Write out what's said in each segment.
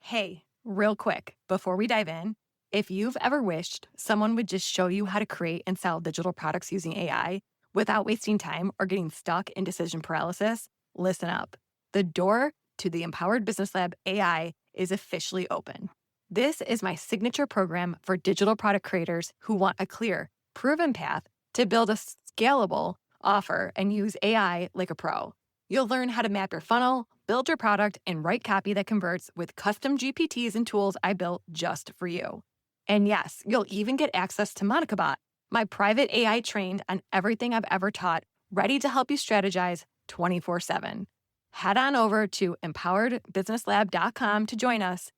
Hey, real quick, before we dive in, if you've ever wished someone would just show you how to create and sell digital products using AI without wasting time or getting stuck in decision paralysis, listen up. The door to the Empowered Business Lab AI is officially open. This is my signature program for digital product creators who want a clear, proven path to build a scalable offer and use AI like a pro. You'll learn how to map your funnel, build your product, and write copy that converts with custom GPTs and tools I built just for you. And yes, you'll even get access to MonicaBot, my private AI trained on everything I've ever taught, ready to help you strategize 24/7. Head on over to empoweredbusinesslab.com to join us.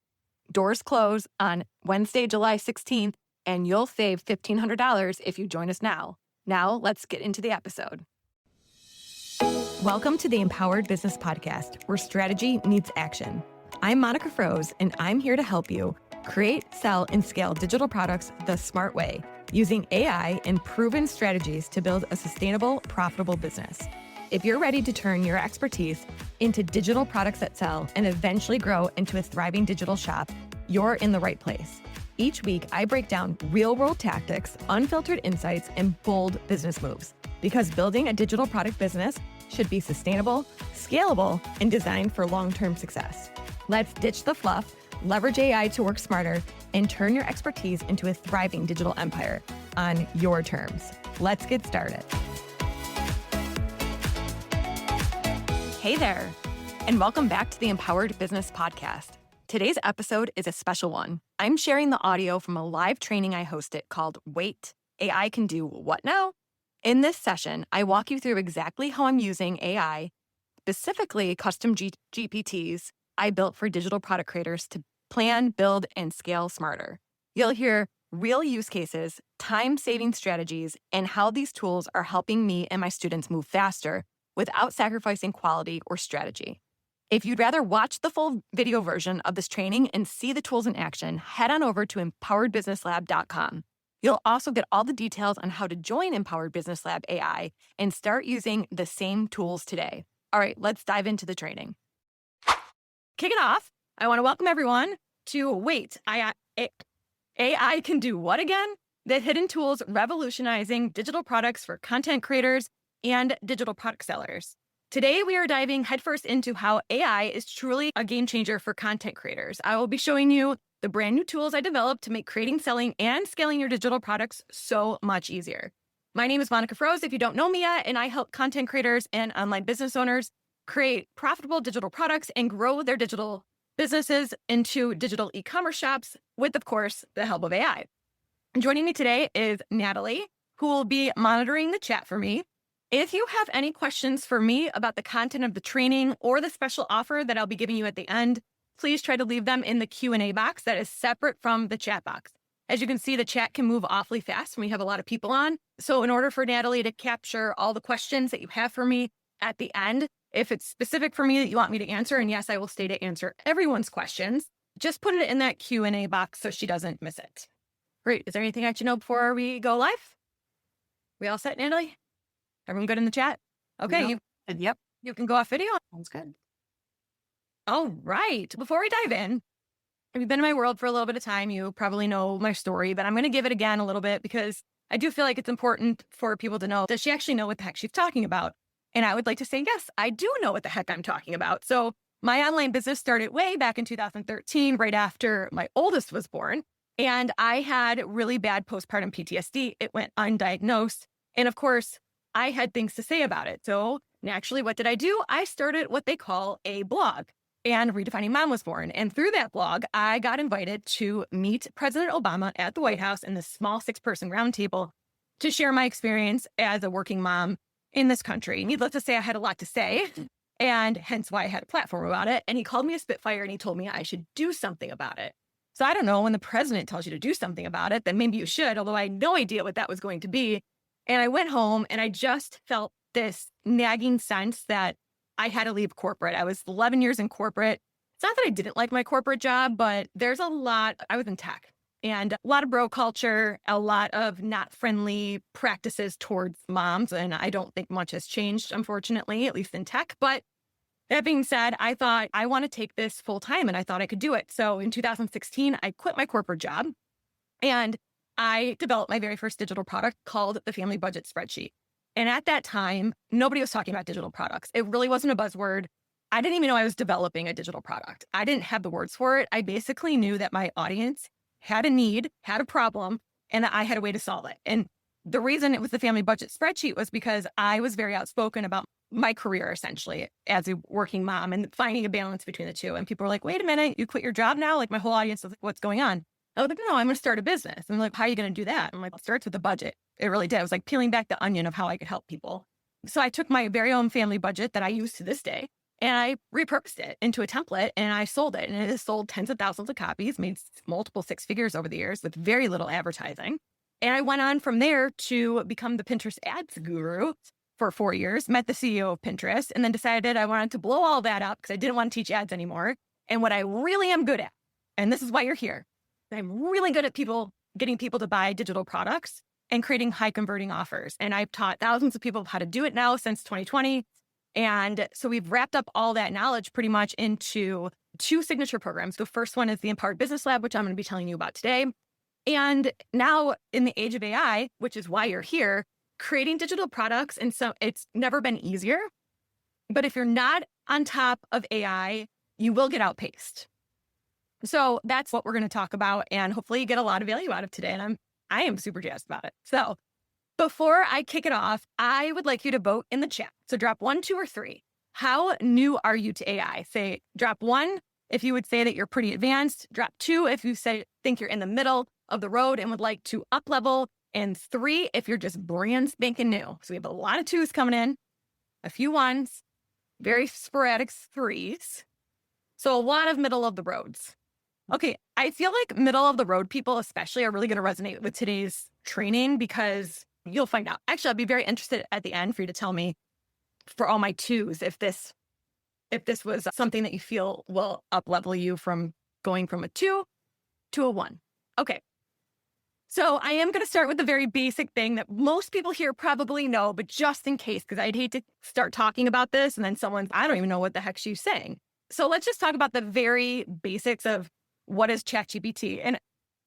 Doors close on Wednesday, July 16th, and you'll save $1,500 if you join us now. Now, let's get into the episode. Welcome to the Empowered Business Podcast, where strategy meets action. I'm Monica Froese, and I'm here to help you create, sell, and scale digital products the smart way, using AI and proven strategies to build a sustainable, profitable business. If you're ready to turn your expertise into digital products that sell and eventually grow into a thriving digital shop, you're in the right place. Each week, I break down real-world tactics, unfiltered insights, and bold business moves. Because building a digital product business should be sustainable, scalable, and designed for long-term success. Let's ditch the fluff, leverage AI to work smarter, and turn your expertise into a thriving digital empire on your terms. Let's get started. Hey there, and welcome back to the Empowered Business Podcast. Today's episode is a special one. I'm sharing the audio from a live training I hosted called Wait, AI Can Do What Now? In this session, I walk you through exactly how I'm using AI, specifically custom GPTs I built for digital product creators to plan, build, and scale smarter. You'll hear real use cases, time-saving strategies, and how these tools are helping me and my students move faster without sacrificing quality or strategy. If you'd rather watch the full video version of this training and see the tools in action, head on over to empoweredbusinesslab.com. You'll also get all the details on how to join Empowered Business Lab AI and start using the same tools today. All right, let's dive into the training. Kicking off, I want to welcome everyone to Wait, AI Can Do What Again? The hidden tools revolutionizing digital products for content creators and digital product sellers. Today, we are diving headfirst into how AI is truly a game changer for content creators. I will be showing you the brand new tools I developed to make creating, selling, and scaling your digital products so much easier. My name is Monica Froese, if you don't know me yet, and I help content creators and online business owners create profitable digital products and grow their digital businesses into digital e-commerce shops with, of course, the help of AI. And joining me today is Natalie, who will be monitoring the chat for me. If you have any questions for me about the content of the training or the special offer that I'll be giving you at the end, please try to leave them in the Q&A box that is separate from the chat box. As you can see, the chat can move awfully fast when we have a lot of people on. So in order for Natalie to capture all the questions that you have for me at the end, if it's specific for me that you want me to answer, and yes, I will stay to answer everyone's questions, just put it in that Q&A box so she doesn't miss it. Great. Is there anything I should know before we go live? We all set, Natalie? Everyone good in the chat? Okay. Yep. You can go off video. Sounds good. All right. Before we dive in, if you've been in my world for a little bit of time, you probably know my story, but I'm going to give it again a little bit because I do feel like it's important for people to know, does she actually know what the heck she's talking about? And I would like to say, yes, I do know what the heck I'm talking about. So my online business started way back in 2013, right after my oldest was born. And I had really bad postpartum PTSD. It went undiagnosed. And of course, I had things to say about it. So naturally, what did I do? I started what they call a blog. And Redefining Mom was born. And through that blog, I got invited to meet President Obama at the White House in this small 6-person roundtable to share my experience as a working mom in this country. Needless to say, I had a lot to say, and hence why I had a platform about it. And he called me a Spitfire and he told me I should do something about it. So I don't know, when the president tells you to do something about it, then maybe you should, although I had no idea what that was going to be. And I went home and I just felt this nagging sense that I had to leave corporate. I was 11 years in corporate. It's not that I didn't like my corporate job, but there's a lot. I was in tech and a lot of bro culture, a lot of not friendly practices towards moms. And I don't think much has changed, unfortunately, at least in tech. But That being said, I thought I want to take this full time and I thought I could do it. So in 2016, I quit my corporate job and I developed my very first digital product called the Family Budget Spreadsheet. And at that time, nobody was talking about digital products. It really wasn't a buzzword. I didn't even know I was developing a digital product. I didn't have the words for it. I basically knew that my audience had a need, had a problem, and that I had a way to solve it. And the reason it was the Family Budget Spreadsheet was because I was very outspoken about my career, essentially, as a working mom and finding a balance between the two. And people were like, wait a minute, you quit your job now? Like my whole audience was like, what's going on? I was like, no, I'm going to start a business. And like, how are you going to do that? I'm like, it starts with a budget. It really did. It was like peeling back the onion of how I could help people. So I took my very own family budget that I use to this day, and I repurposed it into a template and I sold it. And it has sold tens of thousands of copies, made multiple six figures over the years with very little advertising. And I went on from there to become the Pinterest ads guru for 4 years, met the CEO of Pinterest, and then decided I wanted to blow all that up because I didn't want to teach ads anymore. And what I really am good at, and this is why you're here, I'm really good at getting people to buy digital products and creating high converting offers. And I've taught thousands of people how to do it now since 2020. And so we've wrapped up all that knowledge pretty much into 2 signature programs. The first one is the Empowered Business Lab, which I'm going to be telling you about today. And now in the age of AI, which is why you're here, creating digital products. And so it's never been easier. But if you're not on top of AI, you will get outpaced. So that's what we're going to talk about. And hopefully you get a lot of value out of today. And I am super jazzed about it. So before I kick it off, I would like you to vote in the chat. So drop 1, 2, or 3. How new are you to AI? Say, drop 1 if you would say that you're pretty advanced. Drop 2 if you think you're in the middle of the road and would like to up level. And 3 if you're just brand spanking new. So we have a lot of 2s coming in, a few 1s, very sporadic 3s. So a lot of middle of the roads. Okay, I feel like middle of the road people especially are really going to resonate with today's training because you'll find out. Actually, I'd be very interested at the end for you to tell me for all my 2s if this was something that you feel will up level you from going from a 2 to a 1. Okay. So I am going to start with the very basic thing that most people here probably know, but just in case, because I'd hate to start talking about this and then I don't even know what the heck she's saying. So let's just talk about the very basics of what is ChatGPT. And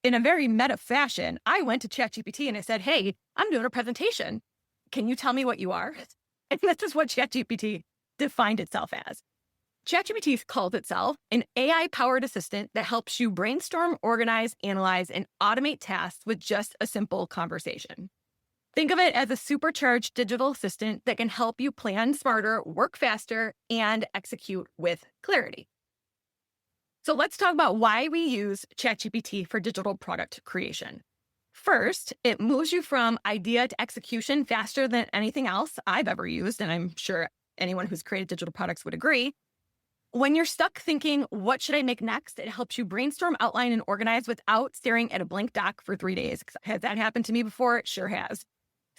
in a very meta fashion, I went to ChatGPT and I said, hey, I'm doing a presentation. Can you tell me what you are? And this is what ChatGPT defined itself as. ChatGPT calls itself an AI-powered assistant that helps you brainstorm, organize, analyze, and automate tasks with just a simple conversation. Think of it as a supercharged digital assistant that can help you plan smarter, work faster, and execute with clarity. So let's talk about why we use ChatGPT for digital product creation. First, it moves you from idea to execution faster than anything else I've ever used, and I'm sure anyone who's created digital products would agree. When you're stuck thinking, what should I make next? It helps you brainstorm, outline, and organize without staring at a blank doc for 3 days. Has that happened to me before? It sure has.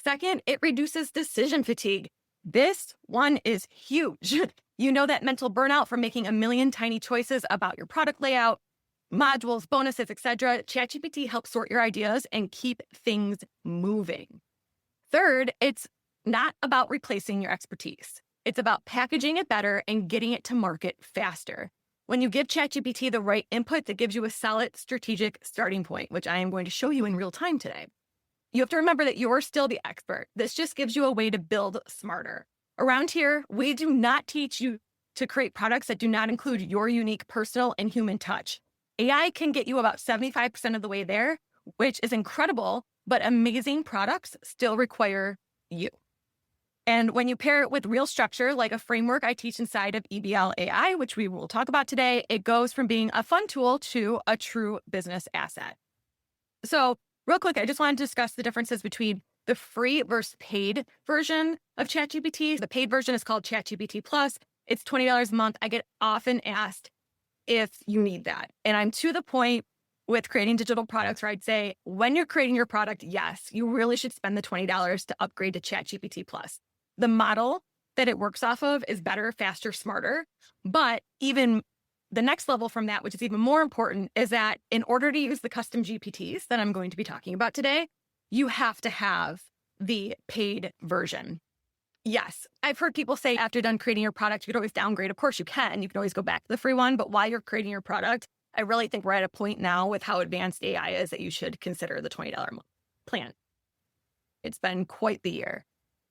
Second, it reduces decision fatigue. This one is huge. You know that mental burnout from making a million tiny choices about your product layout, modules, bonuses, etc. ChatGPT helps sort your ideas and keep things moving. Third, it's not about replacing your expertise. It's about packaging it better and getting it to market faster. When you give ChatGPT the right input, it gives you a solid strategic starting point, which I am going to show you in real time today. You have to remember that you're still the expert. This just gives you a way to build smarter. Around here, we do not teach you to create products that do not include your unique personal and human touch. AI can get you about 75% of the way there, which is incredible, but amazing products still require you. And when you pair it with real structure, like a framework I teach inside of EBL AI, which we will talk about today, it goes from being a fun tool to a true business asset. So real quick, I just want to discuss the differences between the free versus paid version of ChatGPT. The paid version is called ChatGPT Plus. It's $20 a month. I get often asked if you need that. And I'm to the point with creating digital products where I'd say, when you're creating your product, yes, you really should spend the $20 to upgrade to ChatGPT Plus. The model that it works off of is better, faster, smarter. But even the next level from that, which is even more important, is that in order to use the custom GPTs that I'm going to be talking about today, you have to have the paid version. Yes. I've heard people say after done creating your product, you could always downgrade. Of course you can. You can always go back to the free one. But while you're creating your product, I really think we're at a point now with how advanced AI is that you should consider the $20 a month plan. It's been quite the year.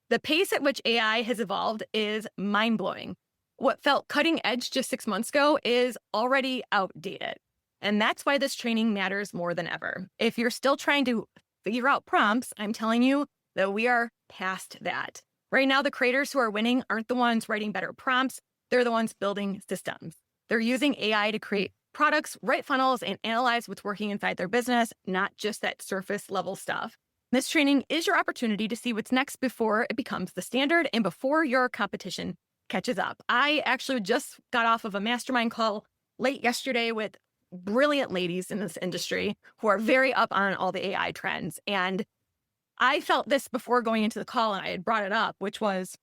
The pace at which AI has evolved is mind-blowing. What felt cutting edge just 6 months ago is already outdated. And that's why this training matters more than ever. If you're still trying to figure out prompts, I'm telling you that we are past that. Right now, the creators who are winning aren't the ones writing better prompts. They're the ones building systems. They're using AI to create products, write funnels, and analyze what's working inside their business, not just that surface level stuff. This training is your opportunity to see what's next before it becomes the standard and before your competition catches up. I actually just got off of a mastermind call late yesterday with brilliant ladies in this industry who are very up on all the AI trends. And I felt this before going into the call, and I had brought it up, which was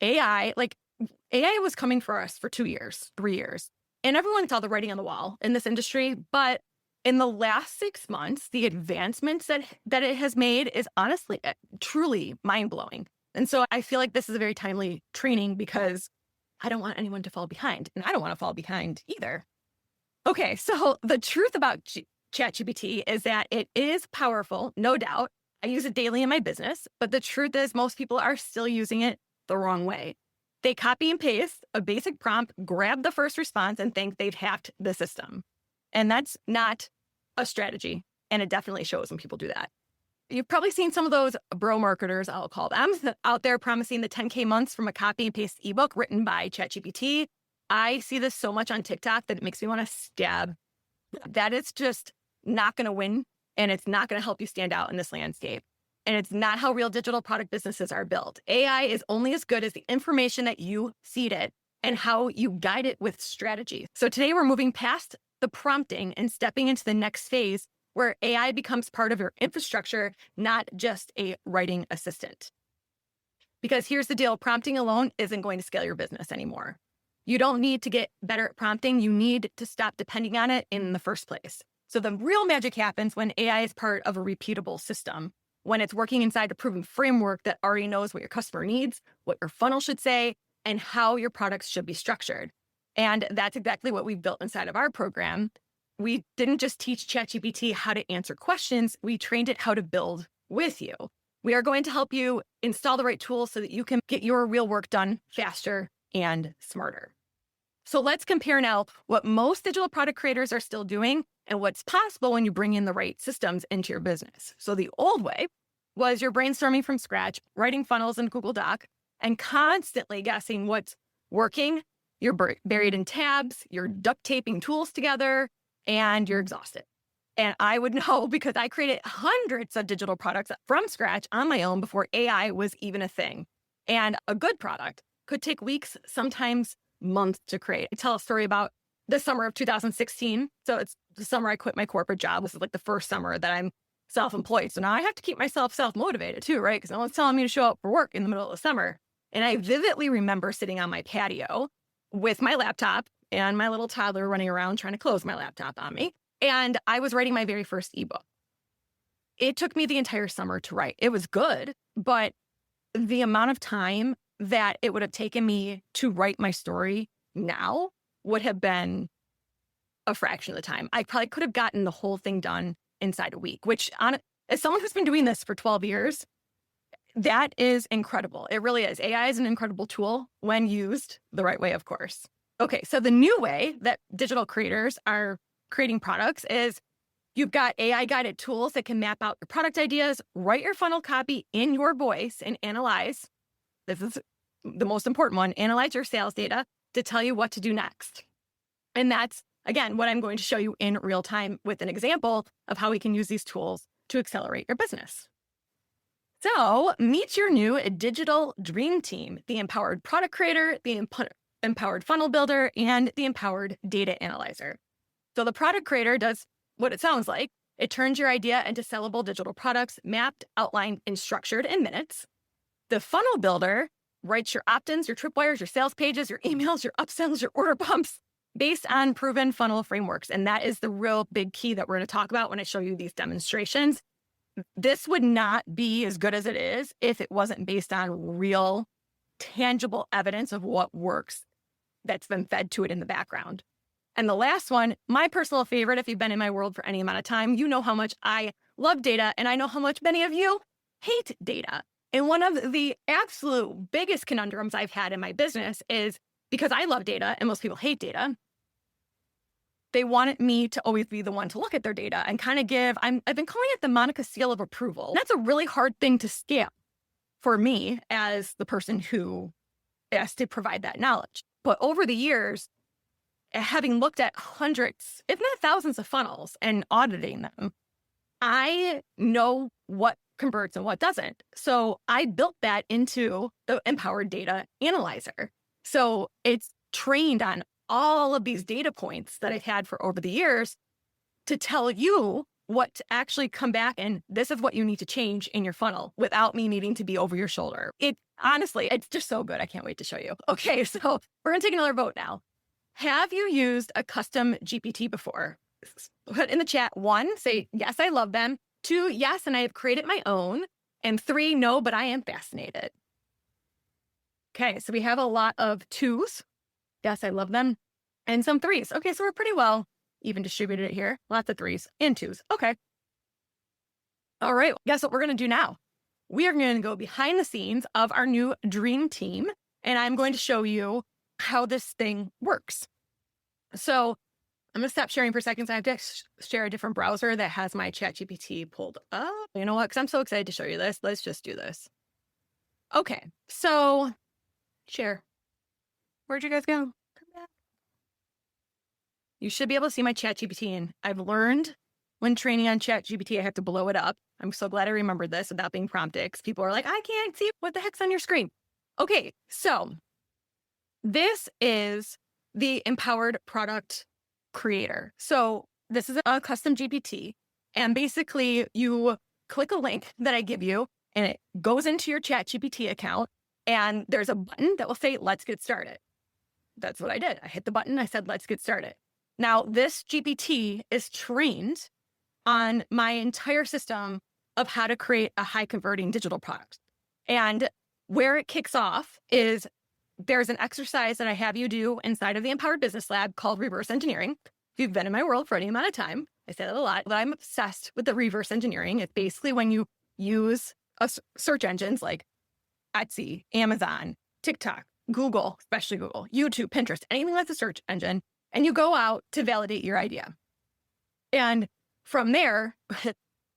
AI. AI was coming for us for 2 years, 3 years, and everyone saw the writing on the wall in this industry. But in the last 6 months, the advancements that it has made is honestly truly mind-blowing. And so I feel like this is a very timely training because I don't want anyone to fall behind, and I don't want to fall behind either. Okay, so the truth about ChatGPT is that it is powerful, no doubt. I use it daily in my business, but the truth is most people are still using it the wrong way. They copy and paste a basic prompt, grab the first response, and think they've hacked the system. And that's not a strategy, and it definitely shows when people do that. You've probably seen some of those bro marketers, I'll call them, out there promising the 10K months from a copy and paste ebook written by ChatGPT. I see this so much on TikTok that it makes me want to stab. That is just not going to win, and it's not going to help you stand out in this landscape. And it's not how real digital product businesses are built. AI is only as good as the information that you feed it and how you guide it with strategy. So today we're moving past the prompting and stepping into the next phase where AI becomes part of your infrastructure, not just a writing assistant. Because here's the deal, prompting alone isn't going to scale your business anymore. You don't need to get better at prompting. You need to stop depending on it in the first place. So the real magic happens when AI is part of a repeatable system, when it's working inside a proven framework that already knows what your customer needs, what your funnel should say, and how your products should be structured. And that's exactly what we've built inside of our program. We didn't just teach ChatGPT how to answer questions, we trained it how to build with you. We are going to help you install the right tools so that you can get your real work done faster and smarter. So let's compare now what most digital product creators are still doing and what's possible when you bring in the right systems into your business. So the old way was you're brainstorming from scratch, writing funnels in Google Doc, and constantly guessing what's working. You're buried in tabs, you're duct taping tools together, and you're exhausted. And I would know because I created hundreds of digital products from scratch on my own before AI was even a thing. And a good product could take weeks, sometimes months to create. I tell a story about the summer of 2016. So it's the summer I quit my corporate job. This is like the first summer that I'm self-employed. So now I have to keep myself self-motivated too, right? Because no one's telling me to show up for work in the middle of the summer. And I vividly remember sitting on my patio with my laptop and my little toddler running around trying to close my laptop on me. And I was writing my very first ebook. It took me the entire summer to write. It was good, but the amount of time that it would have taken me to write my story now would have been a fraction of the time. I probably could have gotten the whole thing done inside a week, which as someone who's been doing this for 12 years, that is incredible. It really is. AI is an incredible tool when used the right way, of course. Okay, so the new way that digital creators are creating products is you've got AI-guided tools that can map out your product ideas, write your funnel copy in your voice, and analyze. This is the most important one, analyze your sales data to tell you what to do next. And that's, again, what I'm going to show you in real time with an example of how we can use these tools to accelerate your business. So meet your new digital dream team, the empowered product creator, the empowered funnel builder, and the empowered data analyzer. So the product creator does what it sounds like. It turns your idea into sellable digital products, mapped, outlined, and structured in minutes. The funnel builder writes your opt-ins, your tripwires, your sales pages, your emails, your upsells, your order bumps based on proven funnel frameworks. And that is the real big key that we're going to talk about when I show you these demonstrations. this would not be as good as it is if it wasn't based on real, tangible evidence of what works that's been fed to it in the background. And the last one, my personal favorite, if you've been in my world for any amount of time, you know how much I love data, and I know how much many of you hate data. And one of the absolute biggest conundrums I've had in my business is because I love data and most people hate data, they wanted me to always be the one to look at their data and kind of I've been calling it the Monica seal of approval. That's a really hard thing to scale for me as the person who has to provide that knowledge. But over the years, having looked at hundreds, if not thousands of funnels and auditing them, I know what converts and what doesn't. So I built that into the Empowered Data Analyzer. So it's trained on all of these data points that I've had for over the years to tell you what to actually come back and this is what you need to change in your funnel without me needing to be over your shoulder. Honestly, it's just so good. I can't wait to show you. Okay, so we're going to take another vote now. Have you used a custom GPT before? Put in the chat. 1, say, yes, I love them. 2, yes, and I have created my own. And 3, no, but I am fascinated. Okay, so we have a lot of 2s. Yes, I love them. And some 3s. Okay, so we're pretty well even distributed here. Lots of 3s and 2s. Okay. All right, guess what we're going to do now? We are going to go behind the scenes of our new dream team, and I'm going to show you how this thing works. So I'm going to stop sharing for a second. So I have to share a different browser that has my ChatGPT pulled up. You know what? Because I'm so excited to show you this. Let's just do this. Okay, so share. Where'd you guys go? Come back. You should be able to see my ChatGPT, and I've learned when training on ChatGPT, I have to blow it up. I'm so glad I remembered this without being prompted because people are like, I can't see what the heck's on your screen. Okay, so this is the Empowered Product Creator. So this is a custom GPT, and basically you click a link that I give you, and it goes into your ChatGPT account, and there's a button that will say, let's get started. That's what I did. I hit the button. I said, let's get started. Now, this GPT is trained on my entire system of how to create a high converting digital product. And where it kicks off is there's an exercise that I have you do inside of the Empowered Business Lab called reverse engineering. If you've been in my world for any amount of time, I say that a lot, but I'm obsessed with the reverse engineering. It's basically when you use search engines like Etsy, Amazon, TikTok, Google, especially Google, YouTube, Pinterest, anything that's a search engine, and you go out to validate your idea. And from there,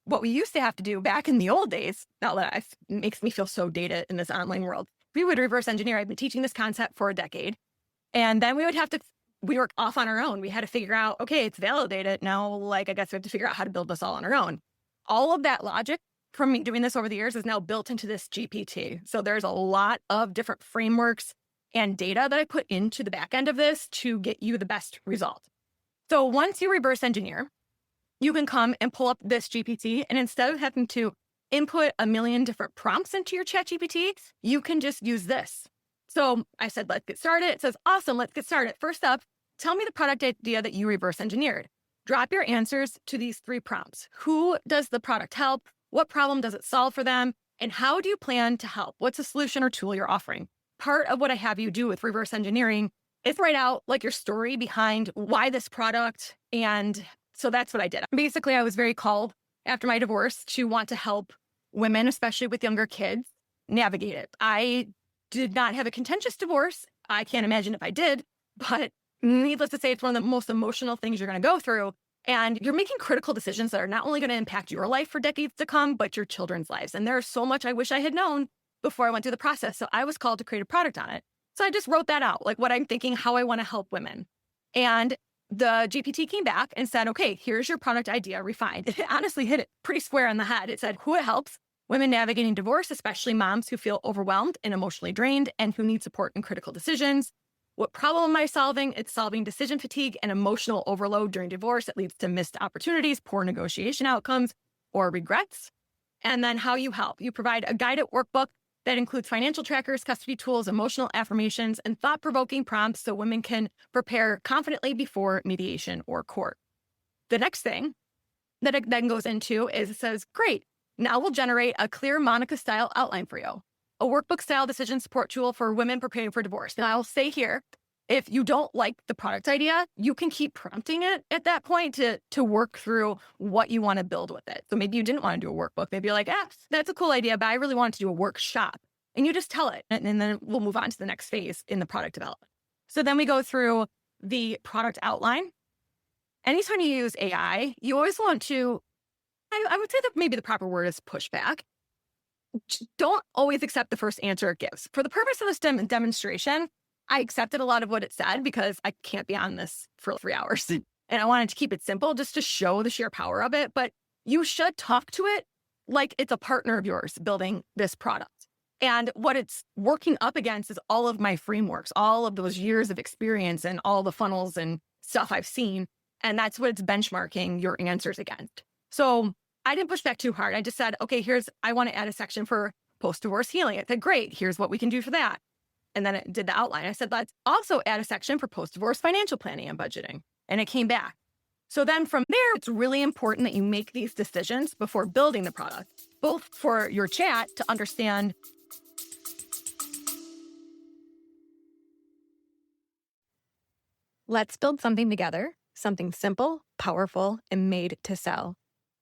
what we used to have to do back in the old days, now that it makes me feel so dated in this online world, we would reverse engineer. I've been teaching this concept for a decade. And then we were off on our own. We had to figure out, okay, it's validated. Now, I guess we have to figure out how to build this all on our own. All of that logic from me doing this over the years is now built into this GPT. So there's a lot of different frameworks and data that I put into the back end of this to get you the best result. So once you reverse engineer, you can come and pull up this GPT, and instead of having to input a million different prompts into your ChatGPT, you can just use this. So I said, let's get started. It says, awesome, let's get started. First up, tell me the product idea that you reverse engineered. Drop your answers to these 3 prompts. Who does the product help? What problem does it solve for them? And how do you plan to help? What's the solution or tool you're offering? Part of what I have you do with reverse engineering is write out your story behind why this product. And so that's what I did. Basically, I was very called after my divorce to want to help women, especially with younger kids, navigate it. I did not have a contentious divorce. I can't imagine if I did, but needless to say, it's one of the most emotional things you're going to go through. And you're making critical decisions that are not only going to impact your life for decades to come, but your children's lives. And there's so much I wish I had known before I went through the process. So I was called to create a product on it. So I just wrote that out, what I'm thinking, how I want to help women. And the GPT came back and said, okay, here's your product idea refined. It honestly hit it pretty square on the head. It said who it helps: women navigating divorce, especially moms who feel overwhelmed and emotionally drained and who need support in critical decisions. What problem am I solving? It's solving decision fatigue and emotional overload during divorce that leads to missed opportunities, poor negotiation outcomes, or regrets. And then how you help. You provide a guided workbook that includes financial trackers, custody tools, emotional affirmations, and thought-provoking prompts so women can prepare confidently before mediation or court. The next thing that it then goes into is it says, great, Now we'll generate a clear Monica-style outline for you, a workbook-style decision support tool for women preparing for divorce. Now I'll say here, if you don't like the product idea, you can keep prompting it at that point to work through what you want to build with it. So maybe you didn't want to do a workbook. Maybe you're like, that's a cool idea, but I really want to do a workshop. And you just tell it, and then we'll move on to the next phase in the product development. So then we go through the product outline. Anytime you use AI, you always want to, I would say that maybe the proper word is pushback. Don't always accept the first answer it gives. For the purpose of this demonstration, I accepted a lot of what it said because I can't be on this for 3 hours. And I wanted to keep it simple just to show the sheer power of it. But you should talk to it like it's a partner of yours building this product. And what it's working up against is all of my frameworks, all of those years of experience and all the funnels and stuff I've seen. And that's what it's benchmarking your answers against. So I didn't push back too hard. I just said, okay, I want to add a section for post-divorce healing. It said, great, here's what we can do for that. And then it did the outline. I said, let's also add a section for post-divorce financial planning and budgeting. And it came back. So then from there, it's really important that you make these decisions before building the product, both for your chat to understand. Let's build something together, something simple, powerful, and made to sell.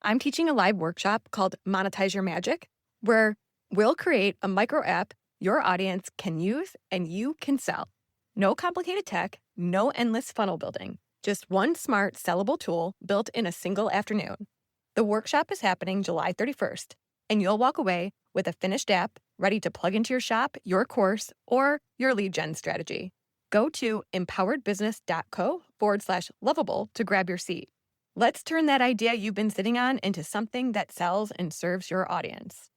I'm teaching a live workshop called Monetize Your Magic, where we'll create a micro app your audience can use and you can sell. No complicated tech, no endless funnel building, just one smart sellable tool built in a single afternoon. The workshop is happening July 31st, and you'll walk away with a finished app ready to plug into your shop, your course, or your lead gen strategy. Go to empoweredbusiness.co/lovable to grab your seat. Let's turn that idea you've been sitting on into something that sells and serves your audience.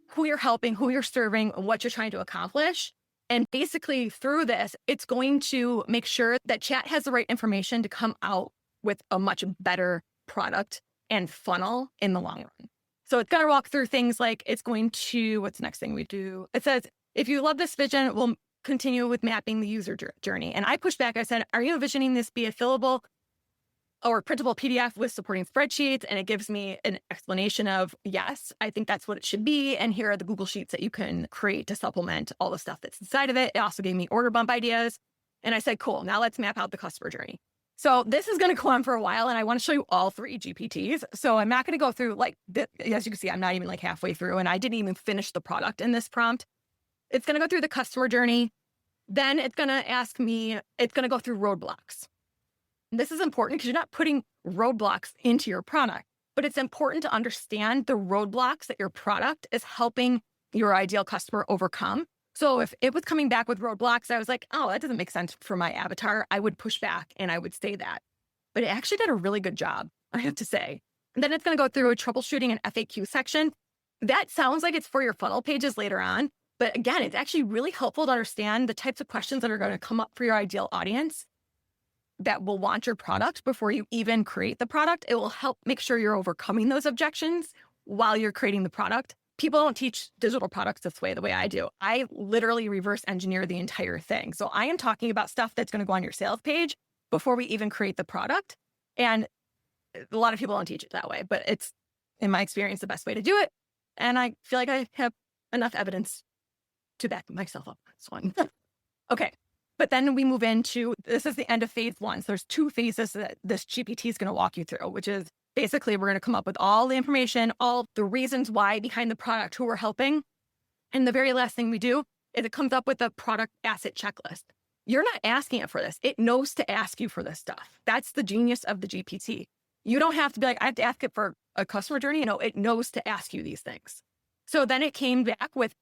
Who you're helping, who you're serving, what you're trying to accomplish. And basically through this, it's going to make sure that chat has the right information to come out with a much better product and funnel in the long run. So it's going to walk through things like what's the next thing we do? It says, if you love this vision, we'll continue with mapping the user journey. And I pushed back. I said, are you envisioning this be a fillable or printable PDF with supporting spreadsheets? And it gives me an explanation of, yes, I think that's what it should be. And here are the Google Sheets that you can create to supplement all the stuff that's inside of it. It also gave me order bump ideas. And I said, cool, now let's map out the customer journey. So this is going to go on for a while, and I want to show you all 3 GPTs. So I'm not going to go through as you can see, I'm not even like halfway through, and I didn't even finish the product in this prompt. It's going to go through the customer journey. Then it's going to go through roadblocks. This is important because you're not putting roadblocks into your product, but it's important to understand the roadblocks that your product is helping your ideal customer overcome. So if it was coming back with roadblocks, I was like, oh, that doesn't make sense for my avatar. I would push back and I would say that. But it actually did a really good job, I have to say. And then it's going to go through a troubleshooting and FAQ section. That sounds like it's for your funnel pages later on. But again, it's actually really helpful to understand the types of questions that are going to come up for your ideal audience that will want your product before you even create the product. It will help make sure you're overcoming those objections while you're creating the product. People don't teach digital products this way, the way I do. I literally reverse engineer the entire thing. So I am talking about stuff that's going to go on your sales page before we even create the product. And a lot of people don't teach it that way, but it's, in my experience, the best way to do it. And I feel like I have enough evidence to back myself up on this one. Okay. But then we move into, this is the end of phase 1. So there's 2 phases that this GPT is going to walk you through, which is basically we're going to come up with all the information, all the reasons why behind the product, who we're helping. And the very last thing we do is it comes up with a product asset checklist. You're not asking it for this. It knows to ask you for this stuff. That's the genius of the GPT. You don't have to be like, I have to ask it for a customer journey. No, it knows to ask you these things. So then it came back with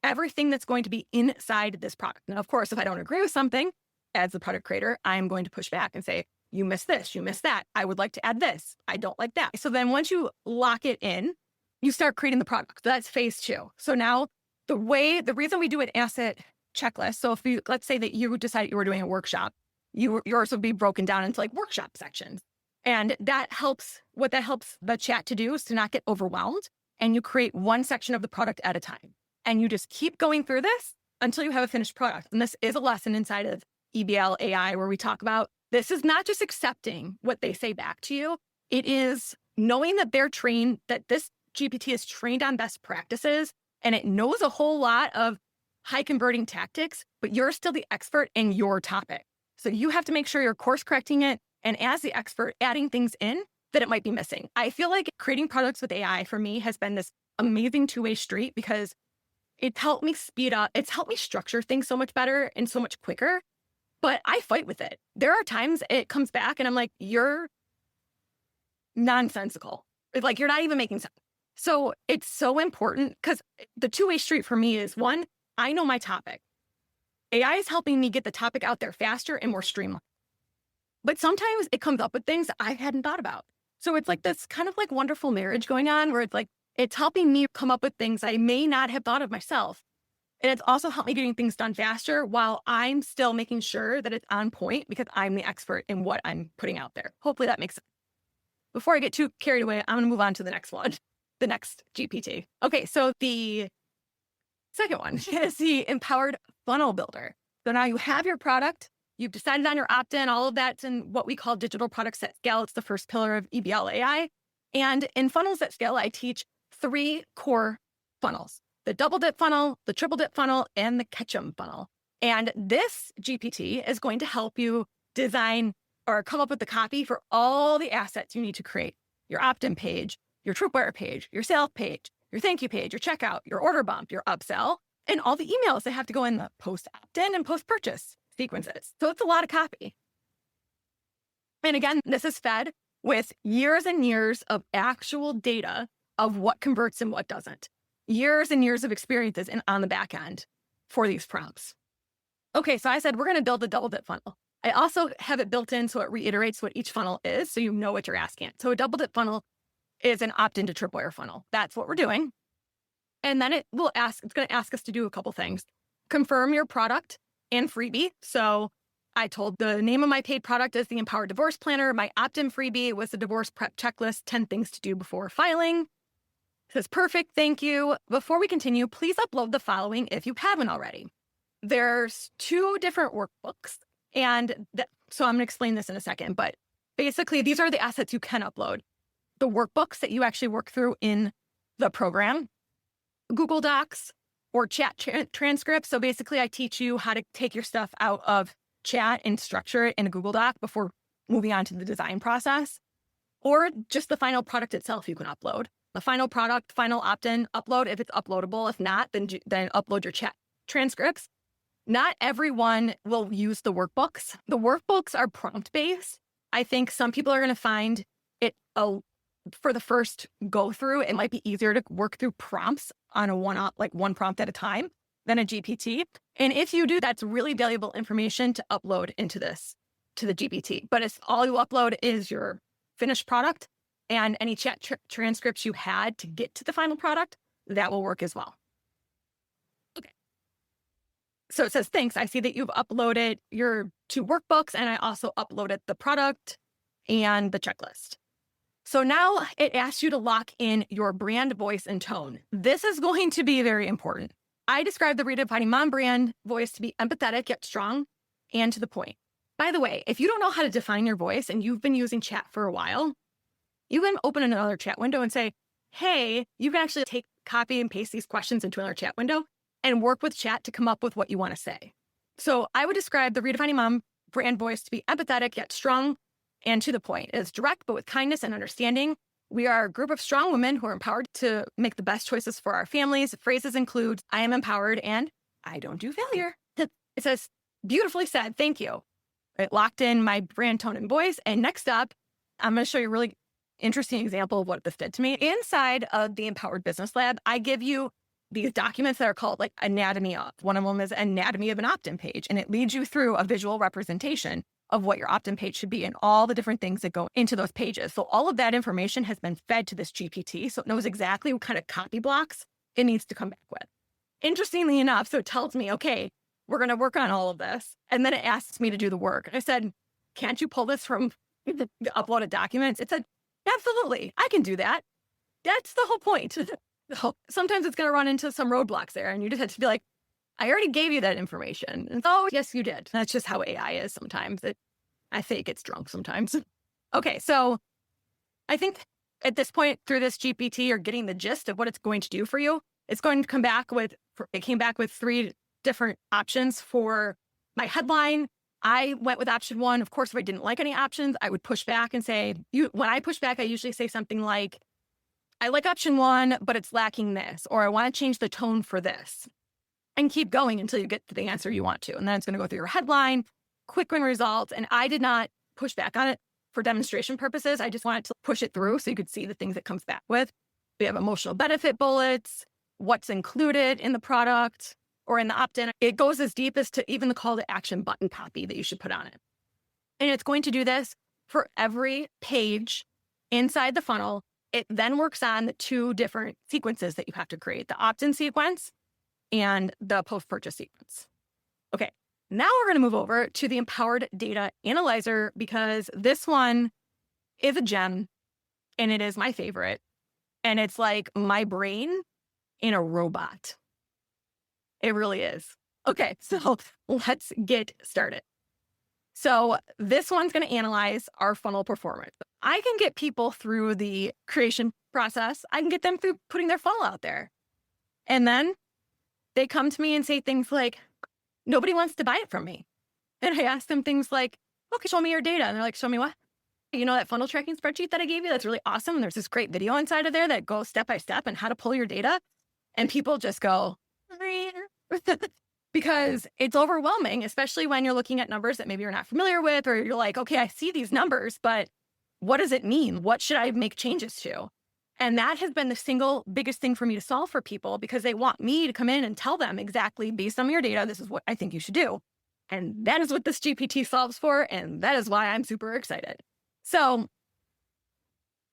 everything that's going to be inside this product. Now, of course, if I don't agree with something as the product creator, I'm going to push back and say, you missed this, you missed that. I would like to add this. I don't like that. So then once you lock it in, you start creating the product. That's phase 2. So now the reason we do an asset checklist. So let's say that you decided you were doing a workshop, yours would be broken down into like workshop sections. And what that helps the chat to do is to not get overwhelmed. And you create one section of the product at a time. And you just keep going through this until you have a finished product. And this is a lesson inside of EBL AI where we talk about this is not just accepting what they say back to you. It is knowing that that this GPT is trained on best practices and it knows a whole lot of high converting tactics, but you're still the expert in your topic. So you have to make sure you're course correcting it and as the expert adding things in that it might be missing. I feel like creating products with AI for me has been this amazing two-way street because it's helped me speed up. It's helped me structure things so much better and so much quicker, but I fight with it. There are times it comes back and I'm like, you're nonsensical. It's like, you're not even making sense. So it's so important because the two-way street for me is one, I know my topic. AI is helping me get the topic out there faster and more streamlined. But sometimes it comes up with things I hadn't thought about. So it's like this kind of like wonderful marriage going on where it's like, it's helping me come up with things I may not have thought of myself. And it's also helped me getting things done faster while I'm still making sure that it's on point because I'm the expert in what I'm putting out there. Hopefully that makes sense. Before I get too carried away, I'm going to move on to the next one, the next GPT. Okay, so the second one is the empowered funnel builder. So now you have your product, you've decided on your opt-in, all of that's in what we call digital products at scale. It's the first pillar of EBL AI. And in funnels at scale, I teach 3 core funnels: the double dip funnel, the triple dip funnel, and the Ketchum funnel. And this GPT is going to help you design or come up with the copy for all the assets you need to create: your opt-in page, your tripwire page, your sales page, your thank you page, your checkout, your order bump, your upsell, and all the emails that have to go in the post opt-in and post purchase sequences. So it's a lot of copy. And again, this is fed with years and years of actual data of what converts and what doesn't. Years and years of experiences on the back end for these prompts. Okay, so I said, we're going to build a double dip funnel. I also have it built in so it reiterates what each funnel is, so you know what you're asking. So a double dip funnel is an opt-in to tripwire funnel. That's what we're doing. And then it's going to ask us to do a couple things. Confirm your product and freebie. So I told the name of my paid product is the Empowered Divorce Planner. My opt-in freebie was the divorce prep checklist, 10 things to do before filing. It says, perfect, thank you. Before we continue, please upload the following if you haven't already. There's 2 different workbooks. So I'm going to explain this in a second, but basically these are the assets you can upload. The workbooks that you actually work through in the program, Google Docs, or chat transcripts. So basically I teach you how to take your stuff out of chat and structure it in a Google Doc before moving on to the design process, or just the final product itself you can upload. The final product, final opt-in, upload if it's uploadable. If not, then upload your chat transcripts. Not everyone will use the workbooks. The workbooks are prompt-based. I think some people are going to find it, for the first go through, it might be easier to work through prompts on one prompt at a time than a GPT. And if you do, that's really valuable information to upload into to the GPT. But if all you upload is your finished product and any chat transcripts you had to get to the final product, that will work as well. Okay. So it says, thanks. I see that you've uploaded your 2 workbooks, and I also uploaded the product and the checklist. So now it asks you to lock in your brand voice and tone. This is going to be very important. I describe the redefining mom brand voice to be empathetic yet strong and to the point. By the way, if you don't know how to define your voice and you've been using chat for a while, you can open another chat window and say, hey, you can actually copy and paste these questions into another chat window and work with chat to come up with what you want to say. So I would describe the redefining mom brand voice to be empathetic yet strong and to the point. It's direct, but with kindness and understanding. We are a group of strong women who are empowered to make the best choices for our families. Phrases include, I am empowered and I don't do failure. It says, beautifully said, thank you. It locked in my brand tone and voice. And next up, I'm going to show you a really interesting example of what this did to me. Inside of the Empowered Business Lab, I give you these documents that are called like anatomy of. One of them is anatomy of an opt-in page, and it leads you through a visual representation of what your opt-in page should be and all the different things that go into those pages. So all of that information has been fed to this GPT, so it knows exactly what kind of copy blocks it needs to come back with. Interestingly enough, so it tells me, okay, we're going to work on all of this. And then it asks me to do the work. I said, can't you pull this from the uploaded documents? It said, absolutely, I can do that. That's the whole point. Sometimes it's going to run into some roadblocks there, and you just have to be like, I already gave you that information. And oh, yes, you did. That's just how AI is sometimes. I think it's drunk sometimes. Okay, so I think at this point through this GPT, you're getting the gist of what it's going to do for you. It's going to come back with, it came back with 3 different options for my headline. I went with option 1. Of course, if I didn't like any options, I would push back and say, when I push back, I usually say something like, I like option 1, but it's lacking this, or I want to change the tone for this, and keep going until you get to the answer you want to. And then it's going to go through your headline, quick win results. And I did not push back on it for demonstration purposes. I just wanted to push it through so you could see the things it comes back with. We have emotional benefit bullets, what's included in the product or in the opt-in. It goes as deep as to even the call to action button copy that you should put on it. And it's going to do this for every page inside the funnel. It then works on the 2 different sequences that you have to create, the opt-in sequence and the post-purchase sequence. Okay, now we're going to move over to the Empowered Data Analyzer, because this one is a gem and it is my favorite. And it's like my brain in a robot. It really is. Okay, so let's get started. So this one's going to analyze our funnel performance. I can get people through the creation process. I can get them through putting their funnel out there. And then they come to me and say things like, nobody wants to buy it from me. And I ask them things like, okay, show me your data. And they're like, show me what? You know that funnel tracking spreadsheet that I gave you? That's really awesome. And there's this great video inside of there that goes step by step and how to pull your data. And people just go, because it's overwhelming, especially when you're looking at numbers that maybe you're not familiar with, or you're like, okay, I see these numbers, but what does it mean? What should I make changes to? And that has been the single biggest thing for me to solve for people, because they want me to come in and tell them exactly based on your data, this is what I think you should do. And that is what this GPT solves for. And that is why I'm super excited. So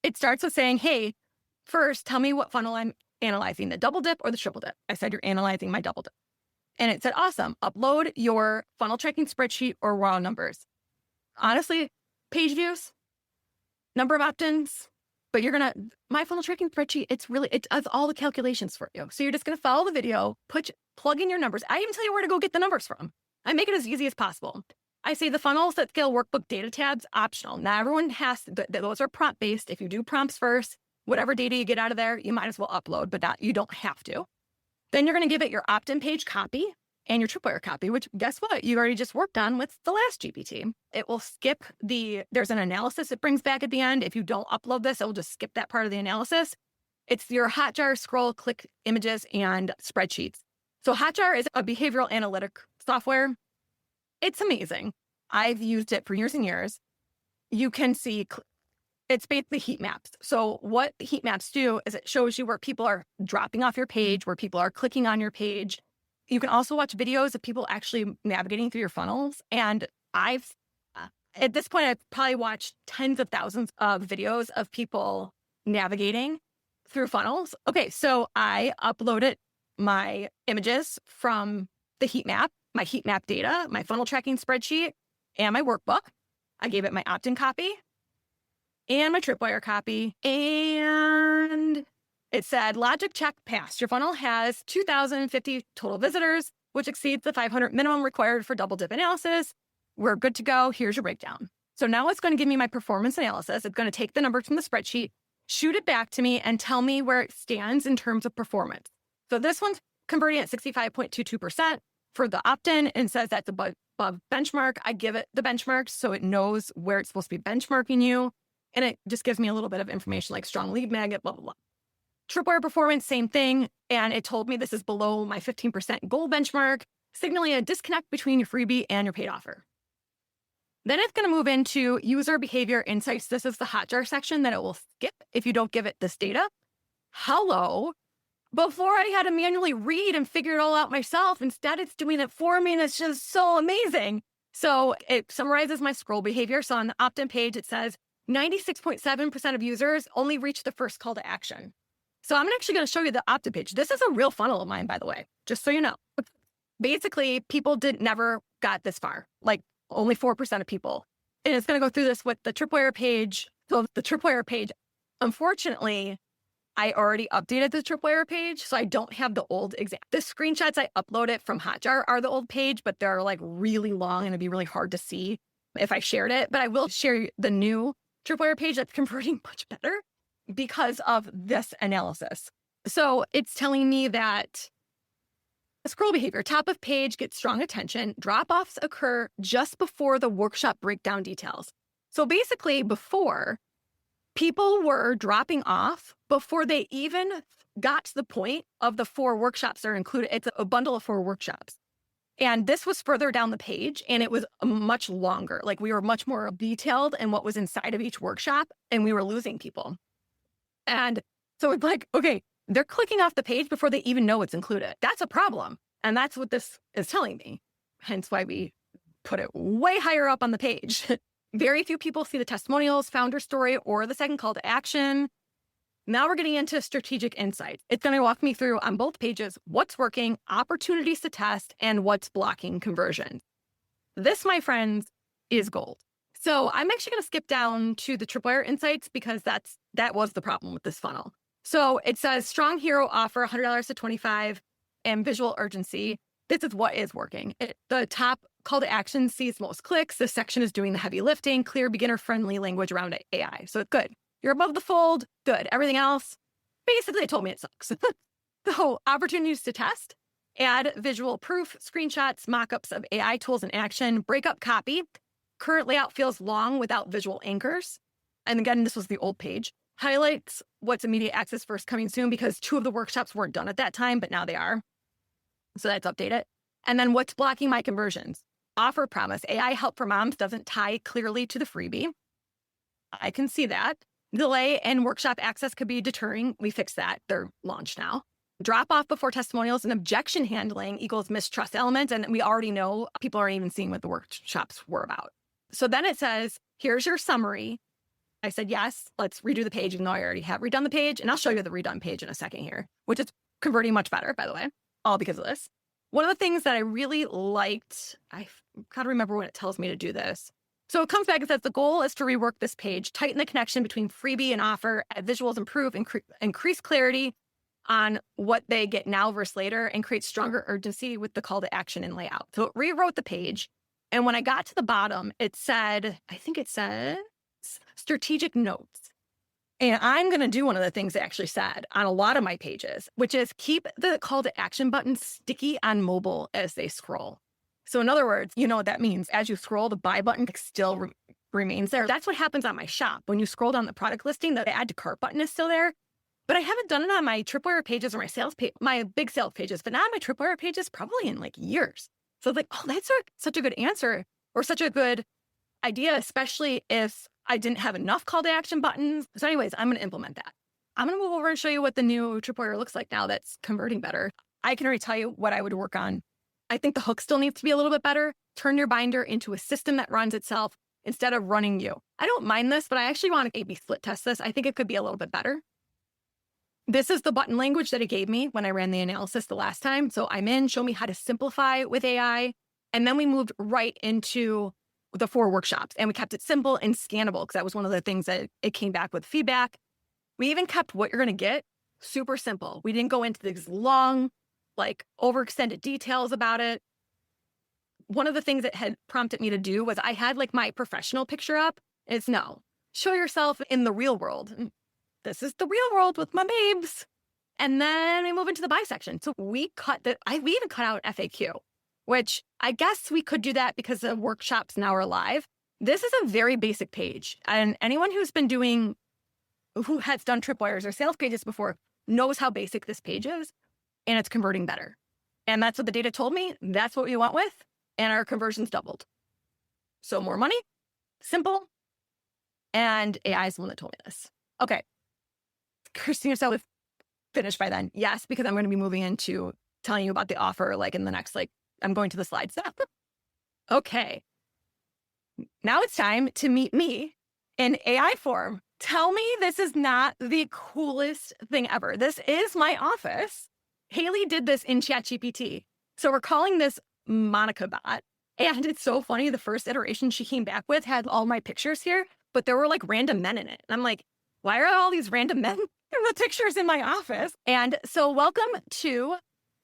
it starts with saying, hey, first, tell me what funnel I'm analyzing, the double dip or the triple dip. I said, you're analyzing my double dip. And it said, awesome, upload your funnel tracking spreadsheet or raw numbers. Honestly, page views, number of opt-ins, but my funnel tracking spreadsheet, it does all the calculations for you. So you're just going to follow the video, plug in your numbers. I even tell you where to go get the numbers from. I make it as easy as possible. I say the funnels that scale workbook data tabs, optional. Not everyone has to, those are prompt-based. If you do prompts first, whatever data you get out of there, you might as well upload, but you don't have to. Then you're going to give it your opt-in page copy and your tripwire copy, which guess what? You already just worked on with the last GPT. It will skip there's an analysis it brings back at the end. If you don't upload this, it will just skip that part of the analysis. It's your Hotjar, scroll, click images, and spreadsheets. So Hotjar is a behavioral analytic software. It's amazing. I've used it for years and years. You can see it's basically heat maps. So what heat maps do is it shows you where people are dropping off your page, where people are clicking on your page. You can also watch videos of people actually navigating through your funnels. And at this point, I've probably watched tens of thousands of videos of people navigating through funnels. Okay, so I uploaded my images from the heat map, my heat map data, my funnel tracking spreadsheet, and my workbook. I gave it my opt-in copy and my tripwire copy, and it said, logic check passed. Your funnel has 2,050 total visitors, which exceeds the 500 minimum required for double dip analysis. We're good to go. Here's your breakdown. So now it's going to give me my performance analysis. It's going to take the numbers from the spreadsheet, shoot it back to me, and tell me where it stands in terms of performance. So this one's converting at 65.22% for the opt-in, and says that's above benchmark. I give it the benchmarks so it knows where it's supposed to be benchmarking you. And it just gives me a little bit of information like strong lead magnet, blah, blah, blah. Tripwire performance, same thing. And it told me this is below my 15% goal benchmark, signaling a disconnect between your freebie and your paid offer. Then it's going to move into user behavior insights. This is the Hotjar section that it will skip if you don't give it this data. Hello. Before I had to manually read and figure it all out myself, instead it's doing it for me, and it's just so amazing. So it summarizes my scroll behavior. So on the opt-in page, it says 96.7% of users only reach the first call to action. So I'm actually going to show you the opt-in page. This is a real funnel of mine, by the way, just so you know. Basically, people never got this far, like only 4% of people. And it's going to go through this with the tripwire page. So the tripwire page, unfortunately, I already updated the tripwire page, so I don't have the old exam. The screenshots I uploaded from Hotjar are the old page, but they're like really long and it'd be really hard to see if I shared it. But I will share the new tripwire page that's converting much better because of this analysis. So it's telling me that scroll behavior, top of page gets strong attention. Drop-offs occur just before the workshop breakdown details. So basically before, people were dropping off before they even got to the point of the 4 workshops that are included. It's a bundle of 4 workshops. And this was further down the page, and it was much longer. Like, we were much more detailed in what was inside of each workshop, and we were losing people. And so it's like, okay, they're clicking off the page before they even know it's included. That's a problem. And that's what this is telling me. Hence why we put it way higher up on the page. Very few people see the testimonials, founder story, or the second call to action. Now we're getting into strategic insights. It's going to walk me through on both pages what's working, opportunities to test, and what's blocking conversion. This, my friends, is gold. So I'm actually going to skip down to the tripwire insights because that was the problem with this funnel. So it says strong hero offer, $100 to $25, and visual urgency. This is what is working. The top call to action sees most clicks. This section is doing the heavy lifting, clear beginner-friendly language around AI. So it's good. You're above the fold, good. Everything else, basically it told me it sucks. So opportunities to test, add visual proof, screenshots, mockups of AI tools in action, break up copy. Current layout feels long without visual anchors. And again, this was the old page. Highlights what's immediate access first coming soon because 2 of the workshops weren't done at that time, but now they are. So that's updated. And then what's blocking my conversions? Offer promise. AI help for moms doesn't tie clearly to the freebie. I can see that. Delay and workshop access could be deterring. We fixed that. They're launched now. Drop off before testimonials and objection handling equals mistrust elements. And we already know people aren't even seeing what the workshops were about. So then it says, here's your summary. I said, yes, let's redo the page, even though I already have redone the page. And I'll show you the redone page in a second here, which is converting much better, by the way, all because of this. One of the things that I really liked, I've got to remember when it tells me to do this. So it comes back and says, the goal is to rework this page, tighten the connection between freebie and offer, add visuals, improve, increase clarity on what they get now versus later, and create stronger urgency with the call to action and layout. So it rewrote the page. And when I got to the bottom, it said, I think it said strategic notes. And I'm going to do one of the things it actually said on a lot of my pages, which is keep the call to action button sticky on mobile as they scroll. So in other words, you know what that means. As you scroll, the buy button still remains there. That's what happens on my shop. When you scroll down the product listing, the add to cart button is still there. But I haven't done it on my tripwire pages or my sales page, my big sales pages, but not on my tripwire pages probably in like years. So it's like, oh, that's such a good answer or such a good idea, especially if I didn't have enough call to action buttons. So anyways, I'm going to implement that. I'm going to move over and show you what the new tripwire looks like now that's converting better. I can already tell you what I would work on. I think the hook still needs to be a little bit better. Turn your binder into a system that runs itself instead of running you. I don't mind this, but I actually want to A/B split test this. I think it could be a little bit better. This is the button language that it gave me when I ran the analysis the last time. So I'm in, show me how to simplify with AI. And then we moved right into the 4 workshops and we kept it simple and scannable because that was one of the things that it came back with feedback. We even kept what you're going to get super simple. We didn't go into these long, like overextended details about it. One of the things it had prompted me to do was I had like my professional picture up. It's no, show yourself in the real world. This is the real world with my babes. And then we move into the buy section. So we even cut out FAQ, which I guess we could do that because the workshops now are live. This is a very basic page. And anyone who has done tripwires or sales pages before knows how basic this page is. And it's converting better. And that's what the data told me. That's what we went with. And our conversions doubled. So more money, simple. And AI is the one that told me this. Okay. Christina, so if finished by then. Yes, because I'm going to be moving into telling you about the offer like in the next, I'm going to the slides now. Okay. Now it's time to meet me in AI form. Tell me this is not the coolest thing ever. This is my office. Haley did this in ChatGPT. So we're calling this Monica Bot. And it's so funny. The first iteration she came back with had all my pictures here, but there were like random men in it. And I'm like, why are all these random men in the pictures in my office? And so welcome to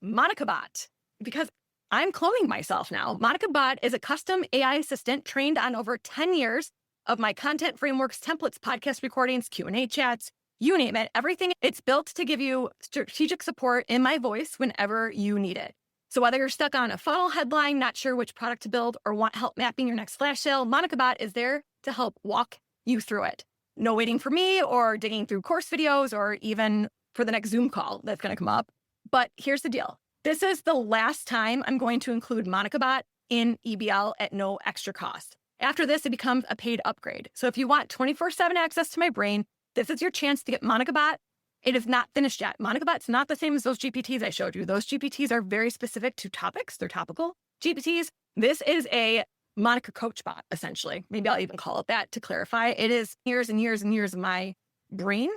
Monica Bot, because I'm cloning myself now. Monica Bot is a custom AI assistant trained on over 10 years of my content frameworks, templates, podcast recordings, Q&A chats, you name it, everything. It's built to give you strategic support in my voice whenever you need it. So whether you're stuck on a funnel headline, not sure which product to build, or want help mapping your next flash sale, MonicaBot is there to help walk you through it. No waiting for me or digging through course videos or even for the next Zoom call that's going to come up. But here's the deal. This is the last time I'm going to include MonicaBot in EBL at no extra cost. After this, it becomes a paid upgrade. So if you want 24/7 access to my brain, this is your chance to get MonicaBot. It is not finished yet. MonicaBot's not the same as those GPTs I showed you. Those GPTs are very specific to topics. They're topical GPTs. This is a Monica Coach bot, essentially. Maybe I'll even call it that to clarify. It is years and years and years of my brain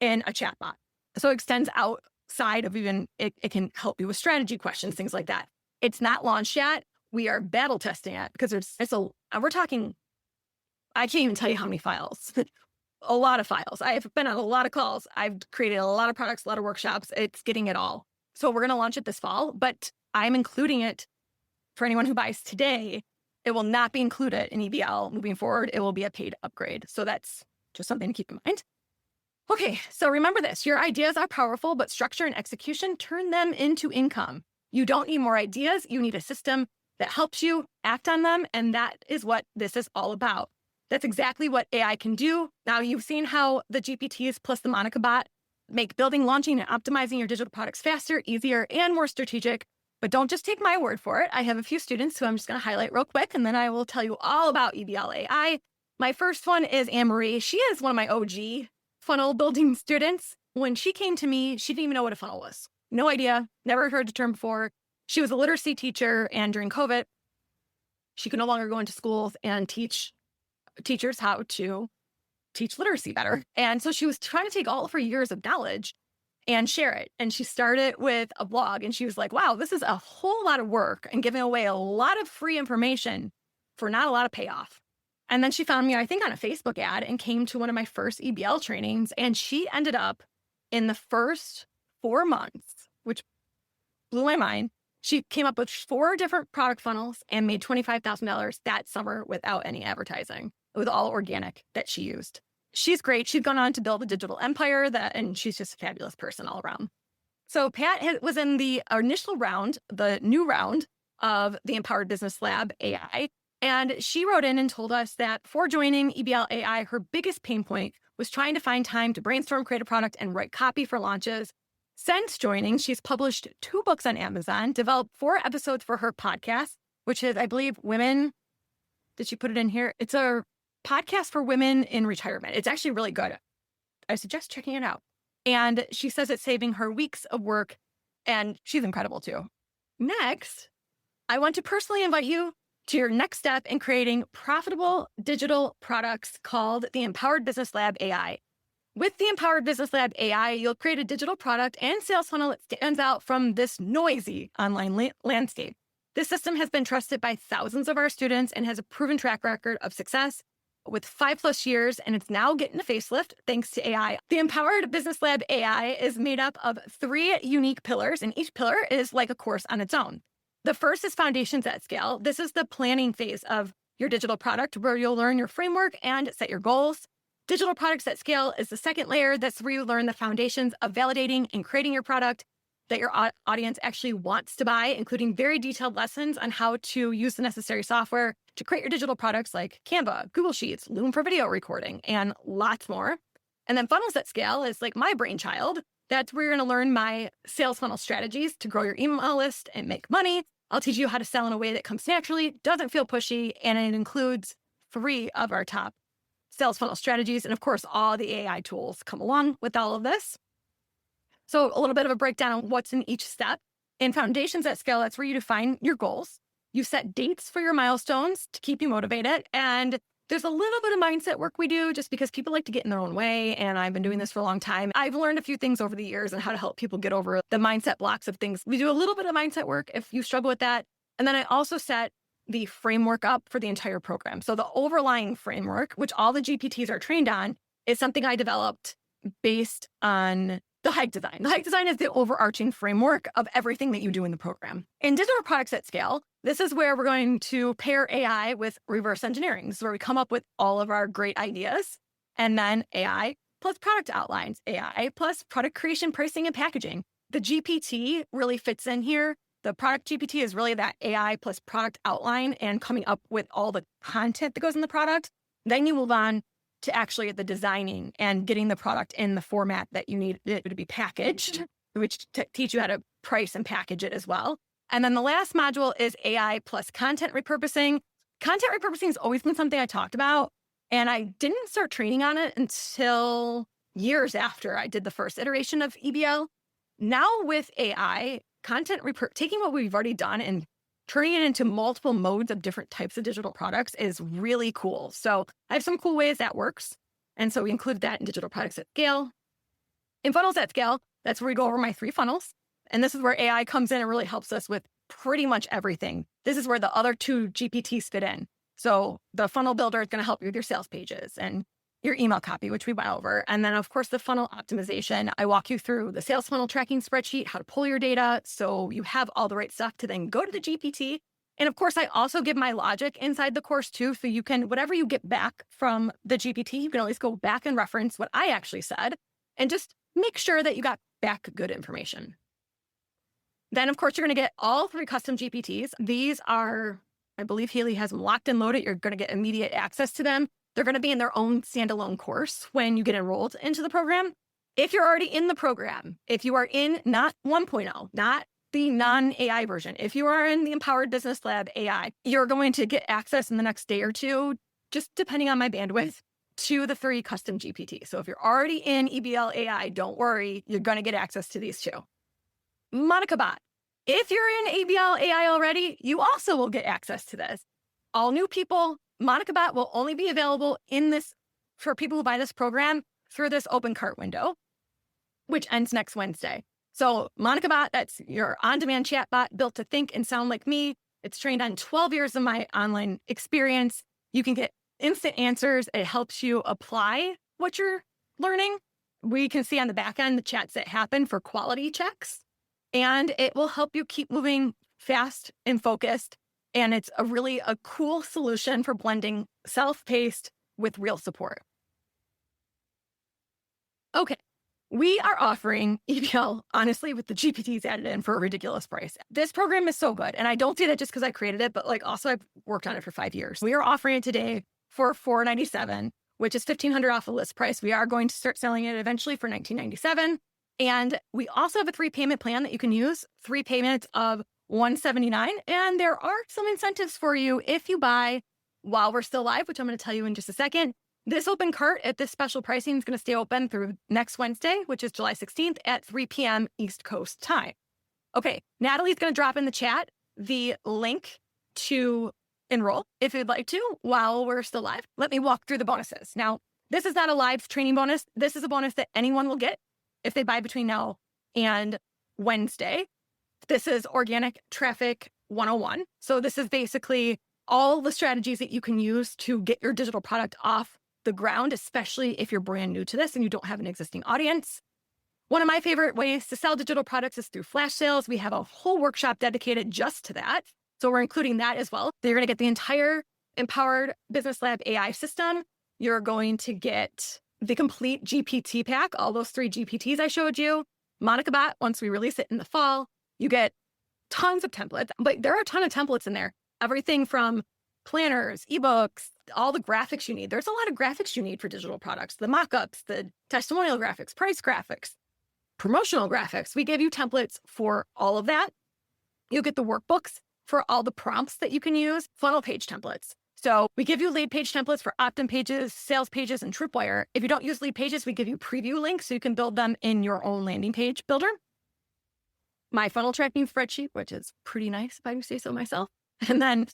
in a chat bot. So it extends outside of even, it can help you with strategy questions, things like that. It's not launched yet. We are battle testing it because we're talking, I can't even tell you how many files. A lot of files. I have been on a lot of calls. I've created a lot of products, a lot of workshops. It's getting it all. So we're going to launch it this fall, but I'm including it for anyone who buys today. It will not be included in EBL moving forward. It will be a paid upgrade. So that's just something to keep in mind. Okay, so remember this. Your ideas are powerful, but structure and execution turn them into income. You don't need more ideas. You need a system that helps you act on them. And that is what this is all about. That's exactly what AI can do. Now, you've seen how the GPTs plus the MonicaBot make building, launching, and optimizing your digital products faster, easier, and more strategic. But don't just take my word for it. I have a few students who I'm just going to highlight real quick, and then I will tell you all about EBL AI. My first one is Anne-Marie. She is one of my OG funnel building students. When she came to me, she didn't even know what a funnel was. No idea. Never heard the term before. She was a literacy teacher, and during COVID, she could no longer go into schools and teach teachers how to teach literacy better. And so she was trying to take all of her years of knowledge and share it. And she started with a blog, and she was like, wow, this is a whole lot of work and giving away a lot of free information for not a lot of payoff. And then she found me, I think, on a Facebook ad and came to one of my first EBL trainings. And she ended up in the first 4 months, which blew my mind. She came up with 4 different product funnels and made $25,000 that summer without any advertising. It was all organic that she used. She's great. She's gone on to build a digital empire and she's just a fabulous person all around. So Pat was in the initial round, the new round of the Empowered Business Lab AI. And she wrote in and told us that before joining EBL AI, her biggest pain point was trying to find time to brainstorm, create a product, and write copy for launches. Since joining, she's published 2 books on Amazon, developed 4 episodes for her podcast, which is, I believe, Women. Did she put it in here? It's a podcast for women in retirement. It's actually really good. I suggest checking it out. And she says it's saving her weeks of work, and she's incredible too. Next, I want to personally invite you to your next step in creating profitable digital products called the Empowered Business Lab AI. With the Empowered Business Lab AI, you'll create a digital product and sales funnel that stands out from this noisy online landscape. This system has been trusted by thousands of our students and has a proven track record of success with 5+ years, and it's now getting a facelift thanks to AI. The Empowered Business Lab AI is made up of 3 unique pillars, and each pillar is like a course on its own. The first is Foundations at Scale. This is the planning phase of your digital product where you'll learn your framework and set your goals. Digital Products at Scale is the second layer. That's where you learn the foundations of validating and creating your product that your audience actually wants to buy, including very detailed lessons on how to use the necessary software to create your digital products like Canva, Google Sheets, Loom for video recording, and lots more. And then Funnels at Scale is like my brainchild. That's where you're going to learn my sales funnel strategies to grow your email list and make money. I'll teach you how to sell in a way that comes naturally, doesn't feel pushy, and it includes 3 of our top sales funnel strategies. And of course, all the AI tools come along with all of this. So a little bit of a breakdown on what's in each step. In Foundations at Scale, that's where you define your goals. You set dates for your milestones to keep you motivated. And there's a little bit of mindset work we do just because people like to get in their own way. And I've been doing this for a long time. I've learned a few things over the years on how to help people get over the mindset blocks of things. We do a little bit of mindset work if you struggle with that. And then I also set the framework up for the entire program. So the overlying framework, which all the GPTs are trained on, is something I developed based on the Hike Design. The Hike Design is the overarching framework of everything that you do in the program. In Digital Products at Scale, This is where we're going to pair AI with reverse engineering. This is where we come up with all of our great ideas, and then AI plus product outlines, AI plus product creation, pricing, and packaging. The GPT really fits in here. The product GPT is really that AI plus product outline and coming up with all the content that goes in the product. Then you move on to actually the designing and getting the product in the format that you need it to be packaged, which teach you how to price and package it as well. And then the last module is AI plus content repurposing. Content repurposing has always been something I talked about, and I didn't start training on it until years after I did the first iteration of EBL. Now with AI, taking what we've already done and turning it into multiple modes of different types of digital products is really cool. So I have some cool ways that works. And so we included that in digital products at scale. In funnels at scale, that's where we go over my 3 funnels. And this is where AI comes in and really helps us with pretty much everything. This is where the other 2 GPTs fit in. So the funnel builder is going to help you with your sales pages and your email copy, which we went over. And then, of course, the funnel optimization. I walk you through the sales funnel tracking spreadsheet, how to pull your data so you have all the right stuff to then go to the GPT. And of course, I also give my logic inside the course too. So you can, whatever you get back from the GPT, you can always go back and reference what I actually said and just make sure that you got back good information. Then, of course, you're going to get all 3 custom GPTs. These are, I believe Haley has them locked and loaded. You're going to get immediate access to them. They're going to be in their own standalone course when you get enrolled into the program. If you're already in the program, if you are in not 1.0, not the non-AI version, if you are in the Empowered Business Lab AI, you're going to get access in the next day or 2, just depending on my bandwidth, to the 3 custom GPTs. So if you're already in EBL AI, don't worry, you're going to get access to these 2. Monica Bot. If you're in EBL AI already, you also will get access to this. All new people, Monica Bot will only be available for people who buy this program through this open cart window, which ends next Wednesday. So Monica Bot, that's your on-demand chat bot built to think and sound like me. It's trained on 12 years of my online experience. You can get instant answers. It helps you apply what you're learning. We can see on the back end the chats that happen for quality checks, and it will help you keep moving fast and focused. And it's a cool solution for blending self-paced with real support. Okay, we are offering EBL, honestly, with the GPTs added in for a ridiculous price. This program is so good. And I don't say that just because I created it, but also I've worked on it for 5 years. We are offering it today for $497, which is $1,500 off the list price. We are going to start selling it eventually for $1997. And we also have a 3-payment plan that you can use, 3 payments of $179. And there are some incentives for you if you buy while we're still live, which I'm going to tell you in just a second. This open cart at this special pricing is going to stay open through next Wednesday, which is July 16th at 3 p.m. East Coast time. Okay, Natalie's going to drop in the chat the link to enroll if you'd like to while we're still live. Let me walk through the bonuses. Now, this is not a live training bonus. This is a bonus that anyone will get if they buy between now and Wednesday. This is Organic Traffic 101. So this is basically all the strategies that you can use to get your digital product off the ground, especially if you're brand new to this and you don't have an existing audience. One of my favorite ways to sell digital products is through flash sales. We have a whole workshop dedicated just to that. So we're including that as well. So you're going to get the entire Empowered Business Lab AI system. You're going to get the complete GPT pack, all those 3 GPTs I showed you. Monica Bot, once we release it in the fall, you get tons of templates, but there are a ton of templates in there. Everything from planners, ebooks, all the graphics you need. There's a lot of graphics you need for digital products, the mock-ups, the testimonial graphics, price graphics, promotional graphics. We give you templates for all of that. You'll get the workbooks for all the prompts that you can use, funnel page templates. So we give you lead page templates for opt-in pages, sales pages, and Tripwire. If you don't use lead pages, we give you preview links so you can build them in your own landing page builder. My funnel tracking spreadsheet, which is pretty nice if I do say so myself. And then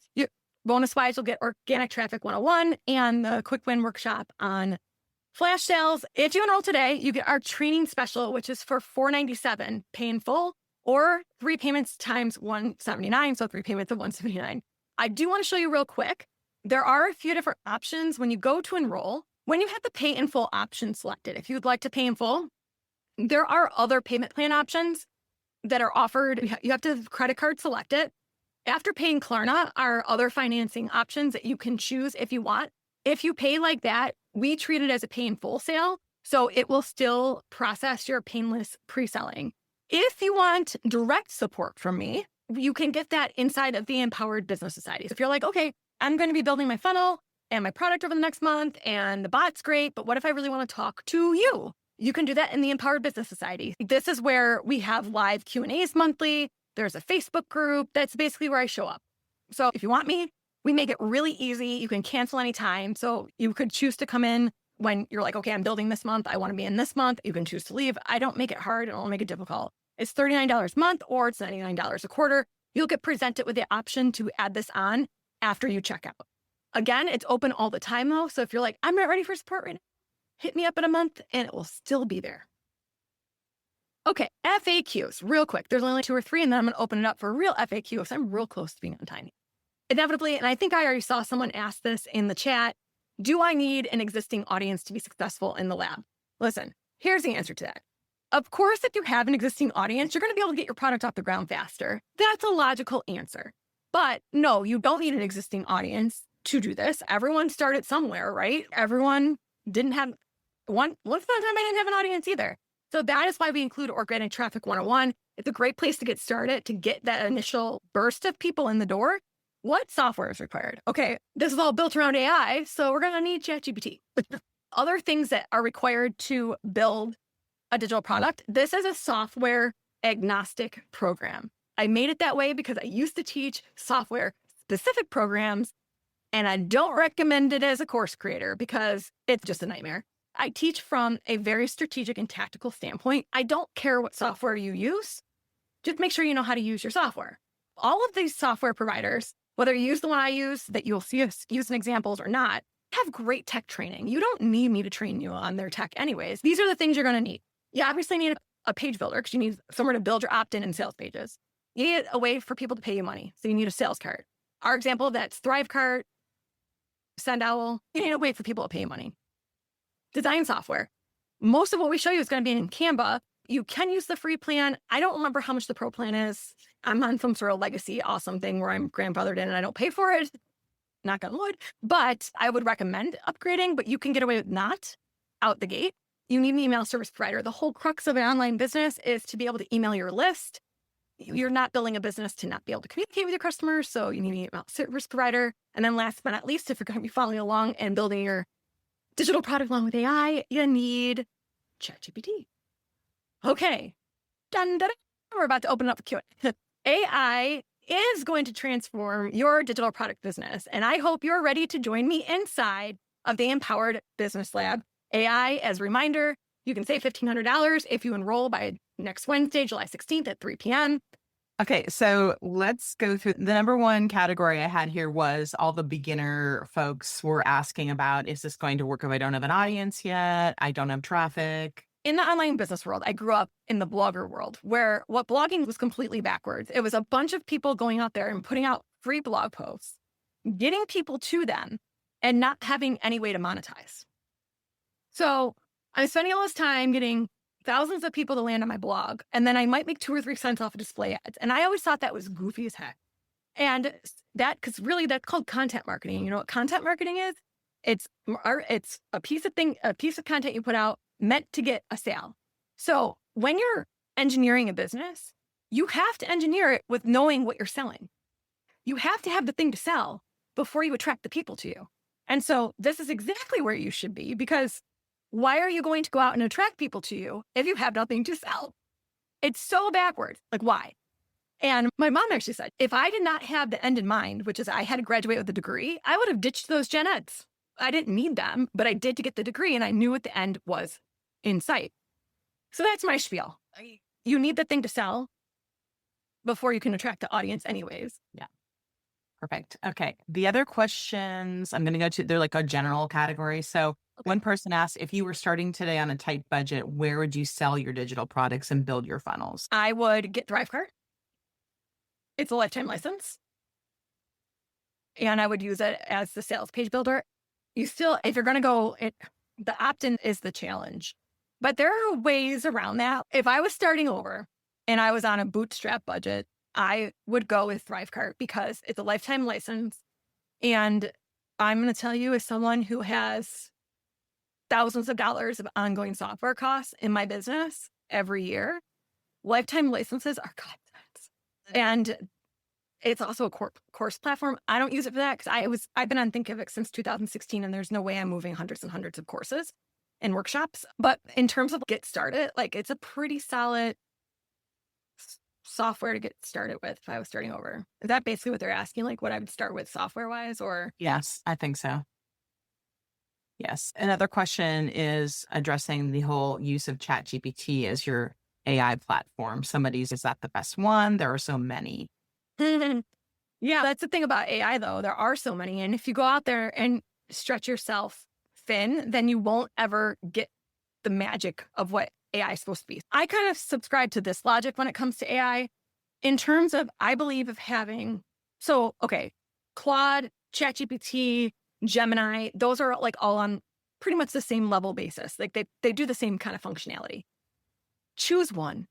bonus-wise, you'll get Organic Traffic 101 and the Quick Win Workshop on flash sales. If you enroll today, you get our training special, which is for $497, pay in full, or 3 payments times $179, so 3 payments of $179. I do want to show you real quick. There are a few different options when you go to enroll. When you have the pay in full option selected, if you'd like to pay in full, there are other payment plan options that are offered. You have to have credit card selected, After paying Klarna are other financing options that you can choose if you want. If you pay like that, we treat it as a pay in full sale. So it will still process your painless pre-selling. If you want direct support from me, you can get that inside of the Empowered Business Society. So if you're like, okay, I'm going to be building my funnel and my product over the next month and the bot's great, but what if I really want to talk to you? You can do that in the Empowered Business Society. This is where we have live Q&As monthly. There's a Facebook group. That's basically where I show up. So if you want me, we make it really easy. You can cancel anytime. So you could choose to come in when you're like, okay, I'm building this month. I want to be in this month. You can choose to leave. I don't make it hard. I don't make it difficult. It's $39 a month or it's $99 a quarter. You'll get presented with the option to add this on after you check out. Again, it's open all the time though. So if you're like, I'm not ready for support right now, hit me up in a month and it will still be there. Okay, FAQs, real quick. There's only 2 or 3, and then I'm going to open it up for real FAQs. I'm real close to being on time. Inevitably, and I think I already saw someone ask this in the chat, do I need an existing audience to be successful in the lab? Listen, here's the answer to that. Of course, if you have an existing audience, you're going to be able to get your product off the ground faster. That's a logical answer. But no, you don't need an existing audience to do this. Everyone started somewhere, right? Everyone didn't have once upon a time I didn't have an audience either. So that is why we include Organic Traffic 101. It's a great place to get started, to get that initial burst of people in the door. What software is required? Okay, this is all built around AI, so we're going to need ChatGPT. Other things that are required to build a digital product. This is a software agnostic program. I made it that way because I used to teach software specific programs, and I don't recommend it as a course creator because it's just a nightmare. I teach from a very strategic and tactical standpoint. I don't care what software you use. Just make sure you know how to use your software. All of these software providers, whether you use the one I use that you'll see us use in examples or not, have great tech training. You don't need me to train you on their tech anyways. These are the things you're going to need. You obviously need a page builder because you need somewhere to build your opt-in and sales pages. You need a way for people to pay you money. So you need a sales card. Our example of that's ThriveCart, SendOwl. You need a way for people to pay you money. Design software. Most of what we show you is going to be in Canva. You can use the free plan. I don't remember how much the pro plan is. I'm on some sort of legacy awesome thing where I'm grandfathered in and I don't pay for it. Knock on wood. But I would recommend upgrading, but you can get away with not out the gate. You need an email service provider. The whole crux of an online business is to be able to email your list. You're not building a business to not be able to communicate with your customers. So you need an email service provider. And then last but not least, if you're going to be following along and building your digital product along with AI, you need ChatGPT. Okay. Dun, dun, dun. We're about to open up a Q&A. AI is going to transform your digital product business. And I hope you're ready to join me inside of the Empowered Business Lab. AI, as a reminder, you can save $1,500 if you enroll by next Wednesday, July 16th at 3 p.m. Okay, so let's go through. The number one category I had here was all the beginner folks were asking about, is this going to work if I don't have an audience yet? I don't have traffic. In the online business world, I grew up in the blogger world where what blogging was completely backwards. It was a bunch of people going out there and putting out free blog posts, getting people to them, and not having any way to monetize. So I'm spending all this time getting thousands of people to land on my blog, and then I might make 2 or 3 cents off of display ads. And I always thought that was goofy as heck. And that, because really that's called content marketing. You know what content marketing is? It's a piece of content you put out meant to get a sale. So when you're engineering a business, you have to engineer it with knowing what you're selling. You have to have the thing to sell before you attract the people to you. And so this is exactly where you should be, because why are you going to go out and attract people to you if you have nothing to sell? It's so backwards. Like, why? And my mom actually said, if I did not have the end in mind, which is I had to graduate with a degree, I would have ditched those gen eds. I didn't need them, but I did to get the degree, and I knew what the end was in sight. So that's my spiel. You need the thing to sell before you can attract the audience anyways. Yeah. Perfect. Okay. The other questions I'm going to go to, they're like a general category. So one person asked, if you were starting today on a tight budget, where would you sell your digital products and build your funnels? I would get ThriveCart. It's a lifetime license. And I would use it as the sales page builder. You still, if you're going to go, the opt-in is the challenge. But there are ways around that. If I was starting over and I was on a bootstrap budget, I would go with ThriveCart because it's a lifetime license. And I'm going to tell you, as someone who has thousands of dollars of ongoing software costs in my business every year, lifetime licenses are godsends. And it's also a course platform. I don't use it for that because I've been on Thinkific since 2016, and there's no way I'm moving hundreds and hundreds of courses and workshops. But in terms of get started, like it's a pretty solid software to get started with if I was starting over. Is that basically what they're asking? Like what I would start with software wise, or? Yes, I think so. Yes. Another question is addressing the whole use of ChatGPT as your AI platform. Somebody's, is that the best one? There are so many. Yeah, that's the thing about AI though. There are so many. And if you go out there and stretch yourself thin, then you won't ever get the magic of what AI is supposed to be. I kind of subscribe to this logic when it comes to AI in terms of, I believe of having, Claude, ChatGPT, Gemini, those are like all on pretty much the same level basis. Like they do the same kind of functionality. Choose one.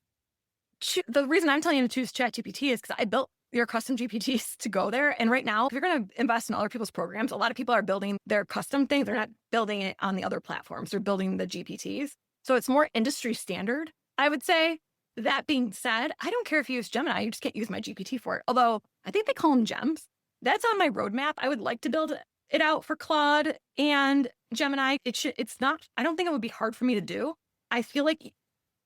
The reason I'm telling you to choose ChatGPT is because I built your custom GPTs to go there. And right now, if you're going to invest in other people's programs, a lot of people are building their custom thing. They're not building it on the other platforms. They're building the GPTs. So it's more industry standard, I would say. That being said, I don't care if you use Gemini. You just can't use my GPT for it. Although I think they call them gems. That's on my roadmap. I would like to build it out for Claude and Gemini. It's not, I don't think it would be hard for me to do. I feel like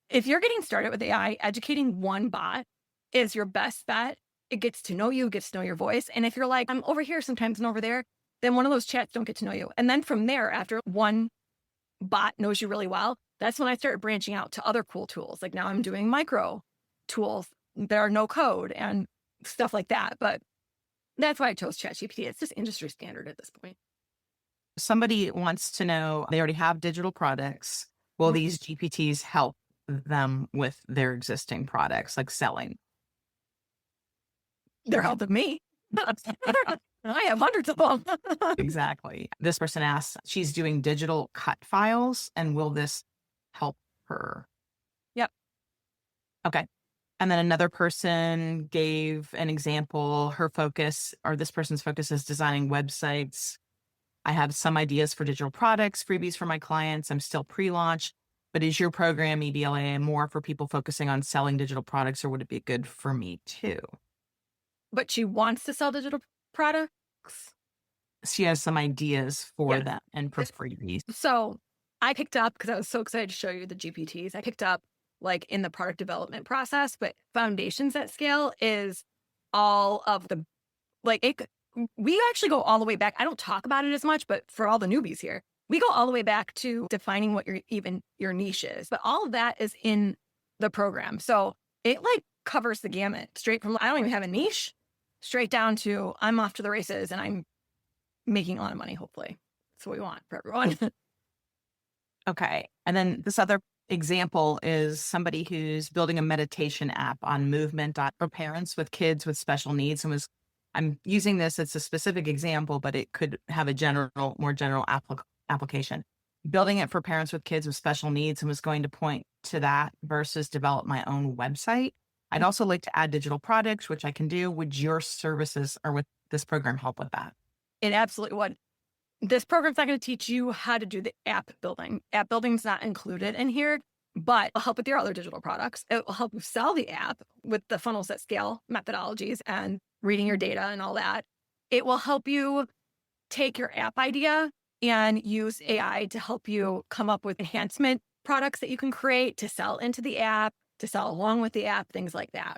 if you're getting started with AI, educating one bot is your best bet. It gets to know you, gets to know your voice. And if you're like, I'm over here sometimes and over there, then one of those chats don't get to know you. And then from there, after one bot knows you really well, that's when I started branching out to other cool tools. Like now I'm doing micro tools that are no code and stuff like that. But that's why I chose ChatGPT. It's just industry standard at this point. Somebody wants to know, they already have digital products. Will these GPTs help them with their existing products, like selling? They're helping me. I have hundreds of them. Exactly. This person asks, she's doing digital cut files, and will this help her? Yep. Okay. And then another person gave an example. Her focus, or this person's focus, is designing websites. I have some ideas for digital products, freebies for my clients. I'm still pre-launch, but is your program EBLA more for people focusing on selling digital products, or would it be good for me too? But she wants to sell digital products. She has some ideas for them and for freebies. So I picked up, because I was so excited to show you the GPTs, I picked up like in the product development process, but Foundations at Scale is all of the, we actually go all the way back. I don't talk about it as much, but for all the newbies here, we go all the way back to defining what your niche is. But all of that is in the program. So it like covers the gamut straight from, I don't even have a niche, straight down to I'm off to the races and I'm making a lot of money, hopefully. That's what we want for everyone. Okay. And then this other example is somebody who's building a meditation app on movement for parents with kids with special needs, and I'm using this, it's a specific example, but it could have a more general application. Building it for parents with kids with special needs, and was going to point to that versus develop my own website. I'd also like to add digital products, which I can do. Would your services or with this program help with that? It absolutely would. This program's not going to teach you how to do the app building. App building's not included in here, but it'll help with your other digital products. It will help you sell the app with the funnels at scale methodologies and reading your data and all that. It will help you take your app idea and use AI to help you come up with enhancement products that you can create to sell into the app, to sell along with the app, things like that.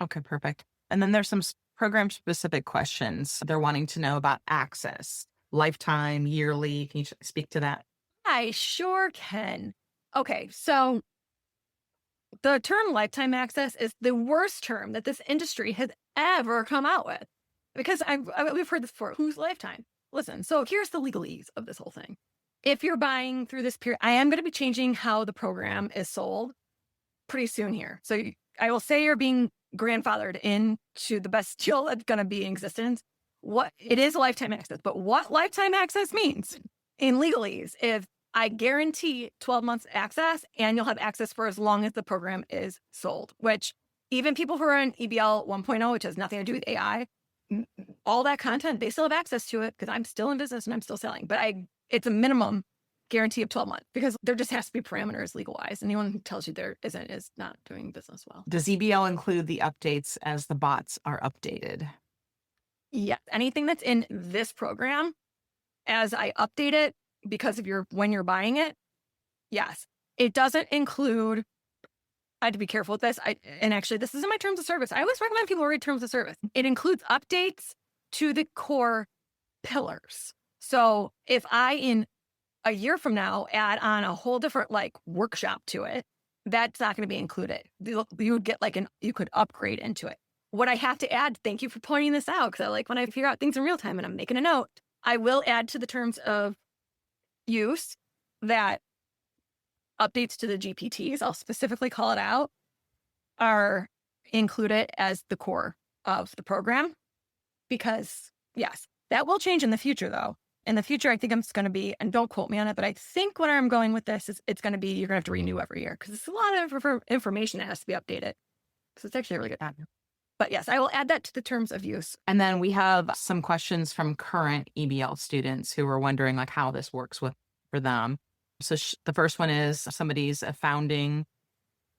Okay, perfect. And then there's some program specific questions. They're wanting to know about access, lifetime, yearly. Can you speak to that? I sure can. Okay, so the term lifetime access is the worst term that this industry has ever come out with, because we've heard this before. Who's lifetime? Listen, so here's the legalese of this whole thing. If you're buying through this period, I am going to be changing how the program is sold pretty soon here. So I will say you're being grandfathered into the best deal that's going to be in existence. What it is lifetime access, but what lifetime access means in legalese is I guarantee 12 months access, and you'll have access for as long as the program is sold, which even people who are in EBL 1.0, which has nothing to do with AI, all that content, they still have access to it because I'm still in business and I'm still selling. But it's a minimum guarantee of 12 months because there just has to be parameters legal wise. Anyone who tells you there isn't is not doing business well. Does EBL include the updates as the bots are updated? Yeah. Anything that's in this program, as I update it because of when you're buying it, yes. It doesn't include, I had to be careful with this. And actually, this is in my terms of service. I always recommend people read terms of service. It includes updates to the core pillars. So if I, in a year from now, add on a whole different workshop to it, that's not going to be included. You would get you could upgrade into it. What I have to add, thank you for pointing this out, because I like when I figure out things in real time and I'm making a note, I will add to the terms of use that updates to the GPTs, I'll specifically call it out, are included as the core of the program. Because yes, that will change in the future though. In the future, I think it's going to be, and don't quote me on it, but I think where I'm going with this is it's going to be, you're going to have to renew every year because it's a lot of information that has to be updated. So it's actually a really good time. But yes, I will add that to the terms of use. And then we have some questions from current EBL students who are wondering how this works for them. So the first one is somebody's a founding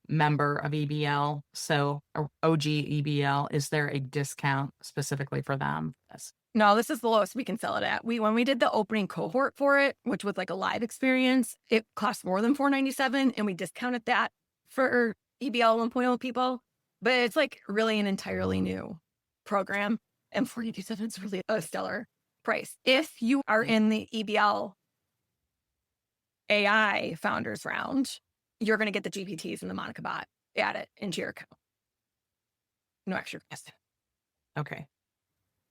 member of EBL. So OG EBL, is there a discount specifically for them? Yes. No, this is the lowest we can sell it at. When we did the opening cohort for it, which was a live experience, it cost more than $497, and we discounted that for EBL 1.0 people. But it's really an entirely new program, and $497 is really a stellar price. If you are in the EBL AI founders round, you're going to get the GPTs and the Monica bot added into your account. No extra cost. Okay.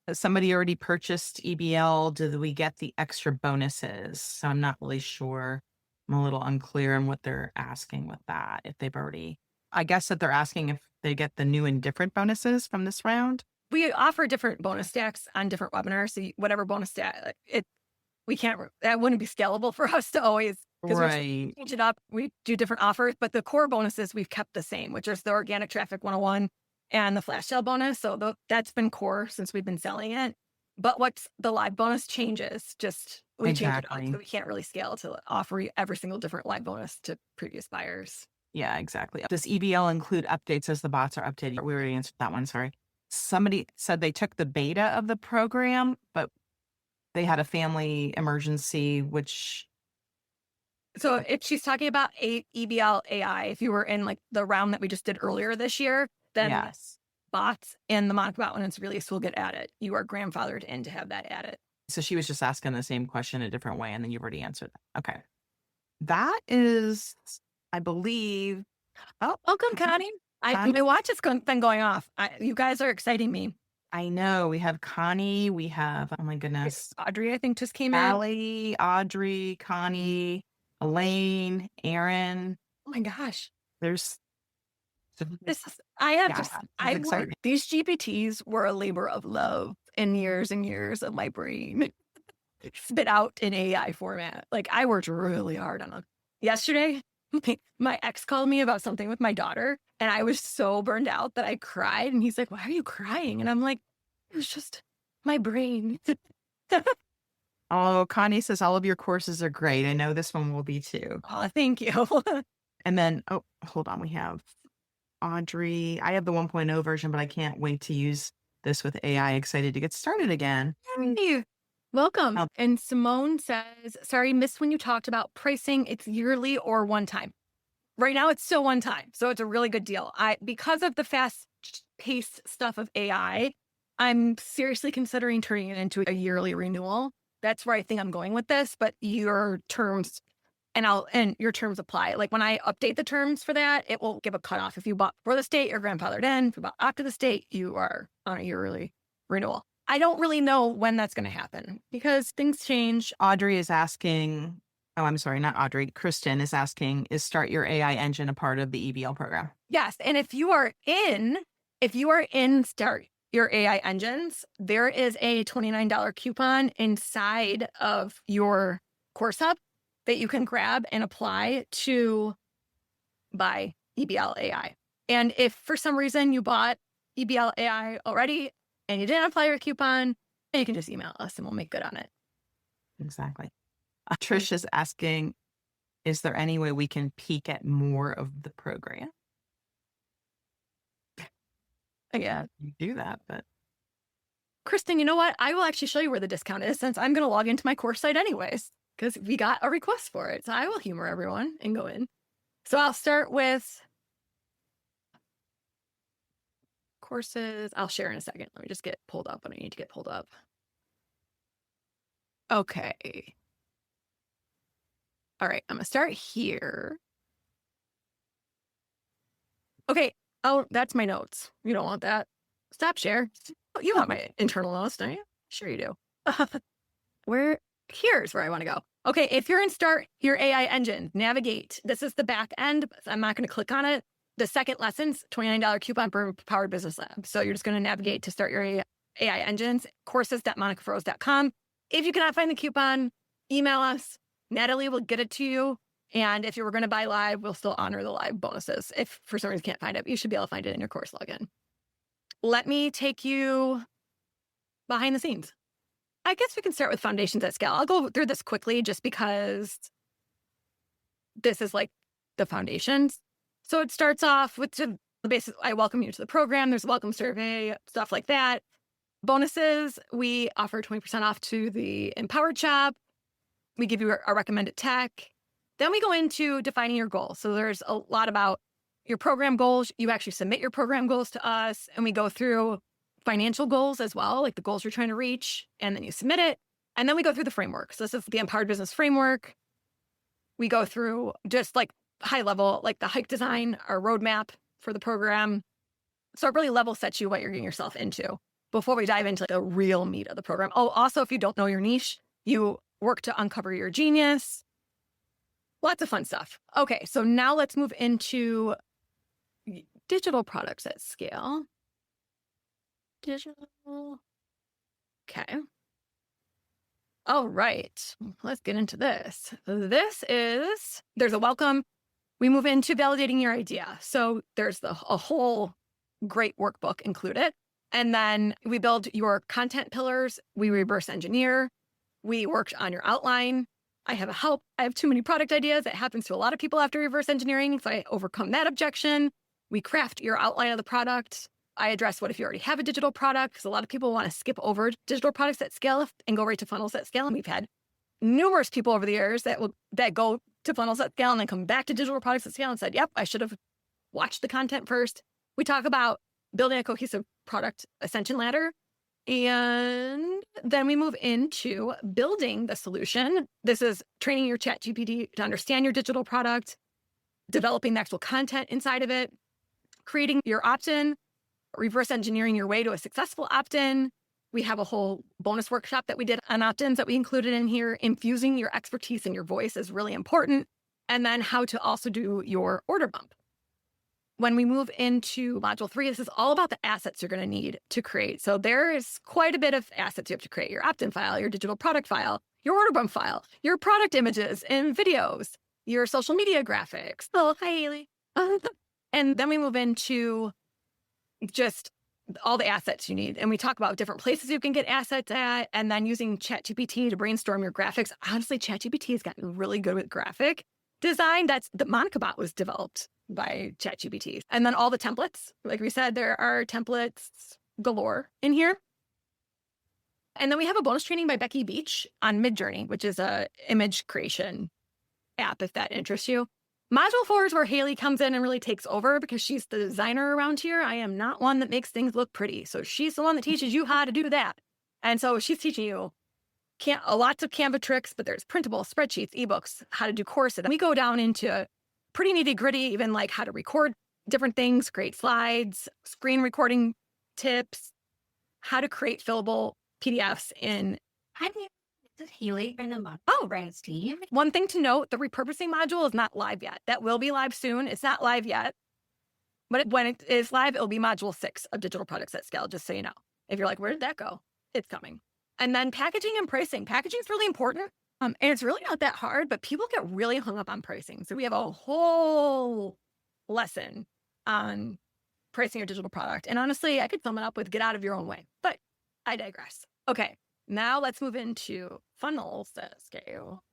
Has somebody already purchased EBL? Do we get the extra bonuses? So I'm not really sure. I'm a little unclear on what they're asking with that. If they've already, I guess that they're asking if they get the new and different bonuses from this round. We offer different bonus stacks on different webinars. So whatever bonus stack, we can't, that wouldn't be scalable for us to always, because we change it up. We do different offers, but the core bonuses we've kept the same, which is the organic traffic 101 and the flash sale bonus. So that's been core since we've been selling it. But what's the live bonus changes, we change it up. So we can't really scale to offer every single different live bonus to previous buyers. Yeah, exactly. Does EBL include updates as the bots are updated? We already answered that one. Sorry. Somebody said they took the beta of the program, but they had a family emergency, which. So if she's talking about EBL AI, if you were in the round that we just did earlier this year, then yes, bots and the Monica bot when it's released will get added. You are grandfathered in to have that added. So she was just asking the same question a different way, and then you've already answered that. Okay. That is, I believe. Oh, welcome, Connie. My watch has been going off. You guys are exciting me. I know. We have Connie. We have, oh my goodness. Audrey, I think, just came in. Allie, Audrey, Connie, Elaine, Aaron. Oh my gosh. There's. These GPTs were a labor of love and years of my brain spit out in AI format. I worked really hard on it. Yesterday, my ex called me about something with my daughter, and I was so burned out that I cried. And he's like, "Why are you crying?" And I'm like, "It was just my brain." Oh, Connie says all of your courses are great. I know this one will be too. Oh, thank you. And then, hold on. We have Audrey. I have the 1.0 version, but I can't wait to use this with AI. Excited to get started again. Hey, welcome. And Simone says, sorry, missed when you talked about pricing. It's yearly or one time. Right now, it's still one time. So it's a really good deal. Because of the fast-paced stuff of AI, I'm seriously considering turning it into a yearly renewal. That's where I think I'm going with this. But your terms your terms apply. When I update the terms for that, it will give a cutoff. If you bought for the state, you're grandfathered in. If you bought after the state, you are on a yearly renewal. I don't really know when that's going to happen because things change. Audrey is asking, I'm sorry, not Audrey. Kristen is asking, is Start Your AI Engine a part of the EBL program? Yes. And if you are in Start Your AI Engines, there is a $29 coupon inside of your course hub that you can grab and apply to buy EBL AI. And if for some reason you bought EBL AI already and you didn't apply your coupon, you can just email us and we'll make good on it. Exactly. Trish is asking, is there any way we can peek at more of the program? Yeah. You do that, but Kristen, you know what? I will actually show you where the discount is since I'm going to log into my course site anyways, because we got a request for it. So I will humor everyone and go in. So I'll start with courses. I'll share in a second. Let me just get pulled up when I need to get pulled up. Okay. All right. I'm going to start here. Okay. Oh, that's my notes. You don't want that. Stop share. Oh, you want my internal notes, don't you? Sure you do. Here's where I want to go. Okay, if you're in Start Your AI Engine, navigate. This is the back end. I'm not going to click on it. The second lesson's $29 coupon per Powered Business Lab. So you're just going to navigate to Start Your AI Engines, courses.monicaferros.com. If you cannot find the coupon, email us. Natalie will get it to you. And if you were going to buy live, we'll still honor the live bonuses. If for some reason you can't find it, you should be able to find it in your course login. Let me take you behind the scenes. I guess we can start with foundations at scale. I'll go through this quickly just because this is like the foundations. So it starts off with the basic, I welcome you to the program. There's a welcome survey, stuff like that. Bonuses, we offer 20% off to the Empowered shop. We give you our recommended tech. Then we go into defining your goals. So there's a lot about your program goals. You actually submit your program goals to us, and we go through financial goals as well, like the goals you're trying to reach, and then you submit it. And then we go through the framework. So this is the Empowered Business Framework. We go through just like high level, like the hike design, our roadmap for the program. So it really level sets you what you're getting yourself into before we dive into like the real meat of the program. Oh, also, if you don't know your niche, you work to uncover your genius. Lots of fun stuff. Okay, so now let's move into digital products at scale. Digital. Okay. All right. Let's get into this. There's a welcome. We move into validating your idea. So there's a whole great workbook included. And then we build your content pillars. We reverse engineer. We worked on your outline. I have too many product ideas. It happens to a lot of people after reverse engineering. So I overcome that objection. We craft your outline of the product. I address what if you already have a digital product, because a lot of people want to skip over digital products at scale and go right to funnels at scale. And we've had numerous people over the years that go to funnels at scale and then come back to digital products at scale and said, yep, I should have watched the content first. We talk about building a cohesive product ascension ladder. And then we move into building the solution. This is training your ChatGPT to understand your digital product, developing the actual content inside of it, creating your opt-in, reverse engineering your way to a successful opt-in. We have a whole bonus workshop that we did on opt-ins that we included in here. Infusing your expertise and your voice is really important. And then how to also do your order bump. When we move into module 3, this is all about the assets you're going to need to create. So there is quite a bit of assets you have to create. Your opt-in file, your digital product file, your order bump file, your product images and videos, your social media graphics. Oh, hi, Haley. And then we move into just all the assets you need. And we talk about different places you can get assets at, and then using ChatGPT to brainstorm your graphics. Honestly, ChatGPT has gotten really good with graphic design. The Monica bot was developed by ChatGPT. And then all the templates. Like we said, there are templates galore in here. And then we have a bonus training by Becky Beach on Midjourney, which is a image creation app, if that interests you. Module 4 is where Haley comes in and really takes over because she's the designer around here. I am not one that makes things look pretty. So she's the one that teaches you how to do that. And so she's teaching you lots of Canva tricks, but there's printable spreadsheets, ebooks, how to do courses. And we go down into pretty nitty gritty, even like how to record different things, create slides, screen recording tips, how to create fillable PDFs in. This is Haley from the brands team. One thing to note, the repurposing module is not live yet. That will be live soon. It's not live yet. But when it is live, it'll be module 6 of digital products at scale, just so you know. If you're like, where did that go? It's coming. And then packaging and pricing. Packaging is really important. And it's really not that hard, but people get really hung up on pricing. So we have a whole lesson on pricing your digital product. And honestly, I could sum it up with get out of your own way, but I digress. Okay, now let's move into funnels that scale.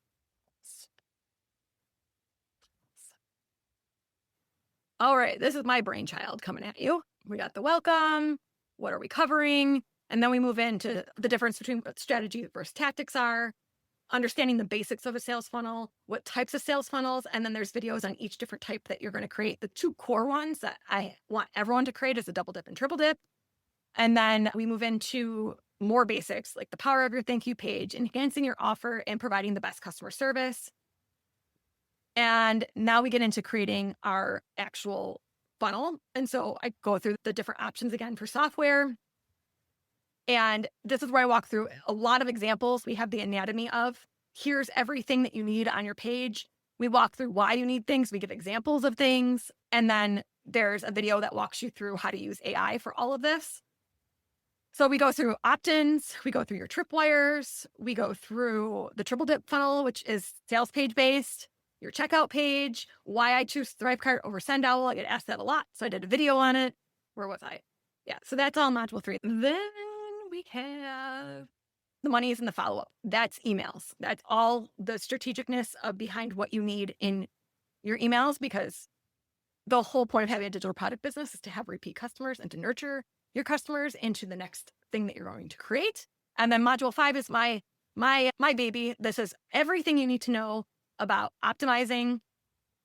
All right, this is my brainchild coming at you. We got the welcome. What are we covering? And then we move into the difference between what strategy versus tactics are, understanding the basics of a sales funnel, what types of sales funnels, and then there's videos on each different type that you're going to create. The two core ones that I want everyone to create is a double dip and triple dip. And then we move into more basics like the power of your thank you page, enhancing your offer and providing the best customer service. And now we get into creating our actual funnel. And so I go through the different options again for software. And this is where I walk through a lot of examples. We have the anatomy of here's everything that you need on your page. We walk through why you need things. We give examples of things. And then there's a video that walks you through how to use AI for all of this. So we go through opt-ins, we go through your tripwires, we go through the triple dip funnel, which is sales page based, your checkout page, why I choose Thrivecart over Sendowl. I get asked that a lot. So I did a video on it. Where was I? Yeah, so that's all module 3. Then we have the monies and the follow-up. That's emails. That's all the strategicness of behind what you need in your emails, because the whole point of having a digital product business is to have repeat customers and to nurture your customers into the next thing that you're going to create. And then module 5 is my baby. This is everything you need to know about optimizing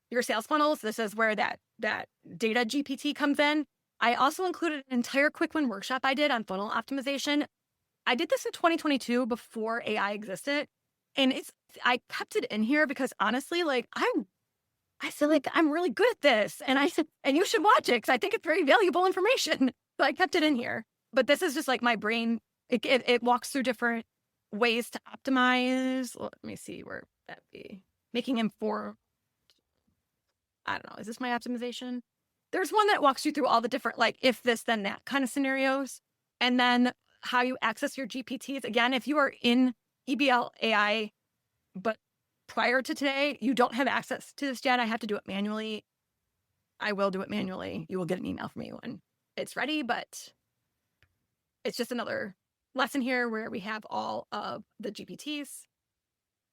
your sales funnels. This is where that data GPT comes in. I also included an entire quick win workshop I did on funnel optimization. I did this in 2022 before AI existed. And I kept it in here because honestly, like I feel like I'm really good at this. And I said, and you should watch it because I think it's very valuable information. So I kept it in here. But this is just like my brain. It walks through different ways to optimize. Let me see where that be. Making informed. I don't know. Is this my optimization? There's one that walks you through all the different, like, if this, then that kind of scenarios. And then how you access your GPTs. Again, if you are in EBL AI, but prior to today, you don't have access to this yet. I have to do it manually. I will do it manually. You will get an email from me when it's ready, but it's just another lesson here where we have all of the GPTs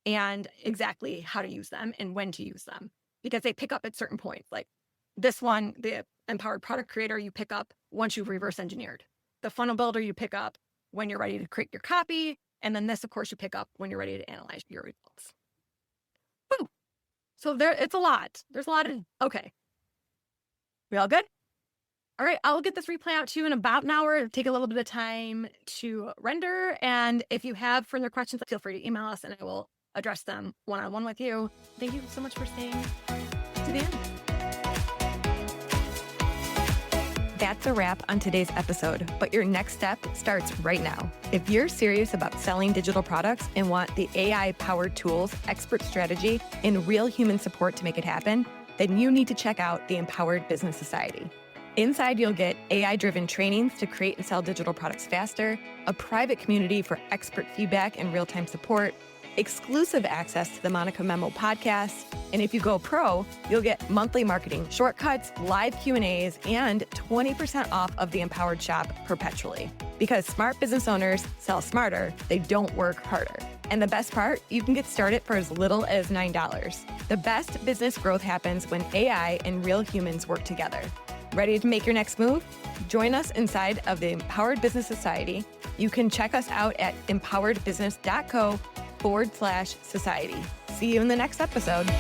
and exactly how to use them and when to use them, because they pick up at certain points. Like this one, the empowered product creator, you pick up once you've reverse engineered. The funnel builder, you pick up when you're ready to create your copy. And then this, of course, you pick up when you're ready to analyze your results. Woo. So it's a lot. There's a lot of, okay. We all good? All right, I'll get this replay out to you in about an hour. It'll take a little bit of time to render. And if you have further questions, feel free to email us and I will address them one-on-one with you. Thank you so much for staying to the end. That's a wrap on today's episode, but your next step starts right now. If you're serious about selling digital products and want the AI-powered tools, expert strategy, and real human support to make it happen, then you need to check out the Empowered Business Society. Inside, you'll get AI-driven trainings to create and sell digital products faster, a private community for expert feedback and real-time support, exclusive access to the Monica Memo podcast, and if you go pro, you'll get monthly marketing shortcuts, live Q&As, and 20% off of the Empowered Shop perpetually. Because smart business owners sell smarter, they don't work harder. And the best part, you can get started for as little as $9. The best business growth happens when AI and real humans work together. Ready to make your next move? Join us inside of the Empowered Business Society. You can check us out at empoweredbusiness.co/society. See you in the next episode.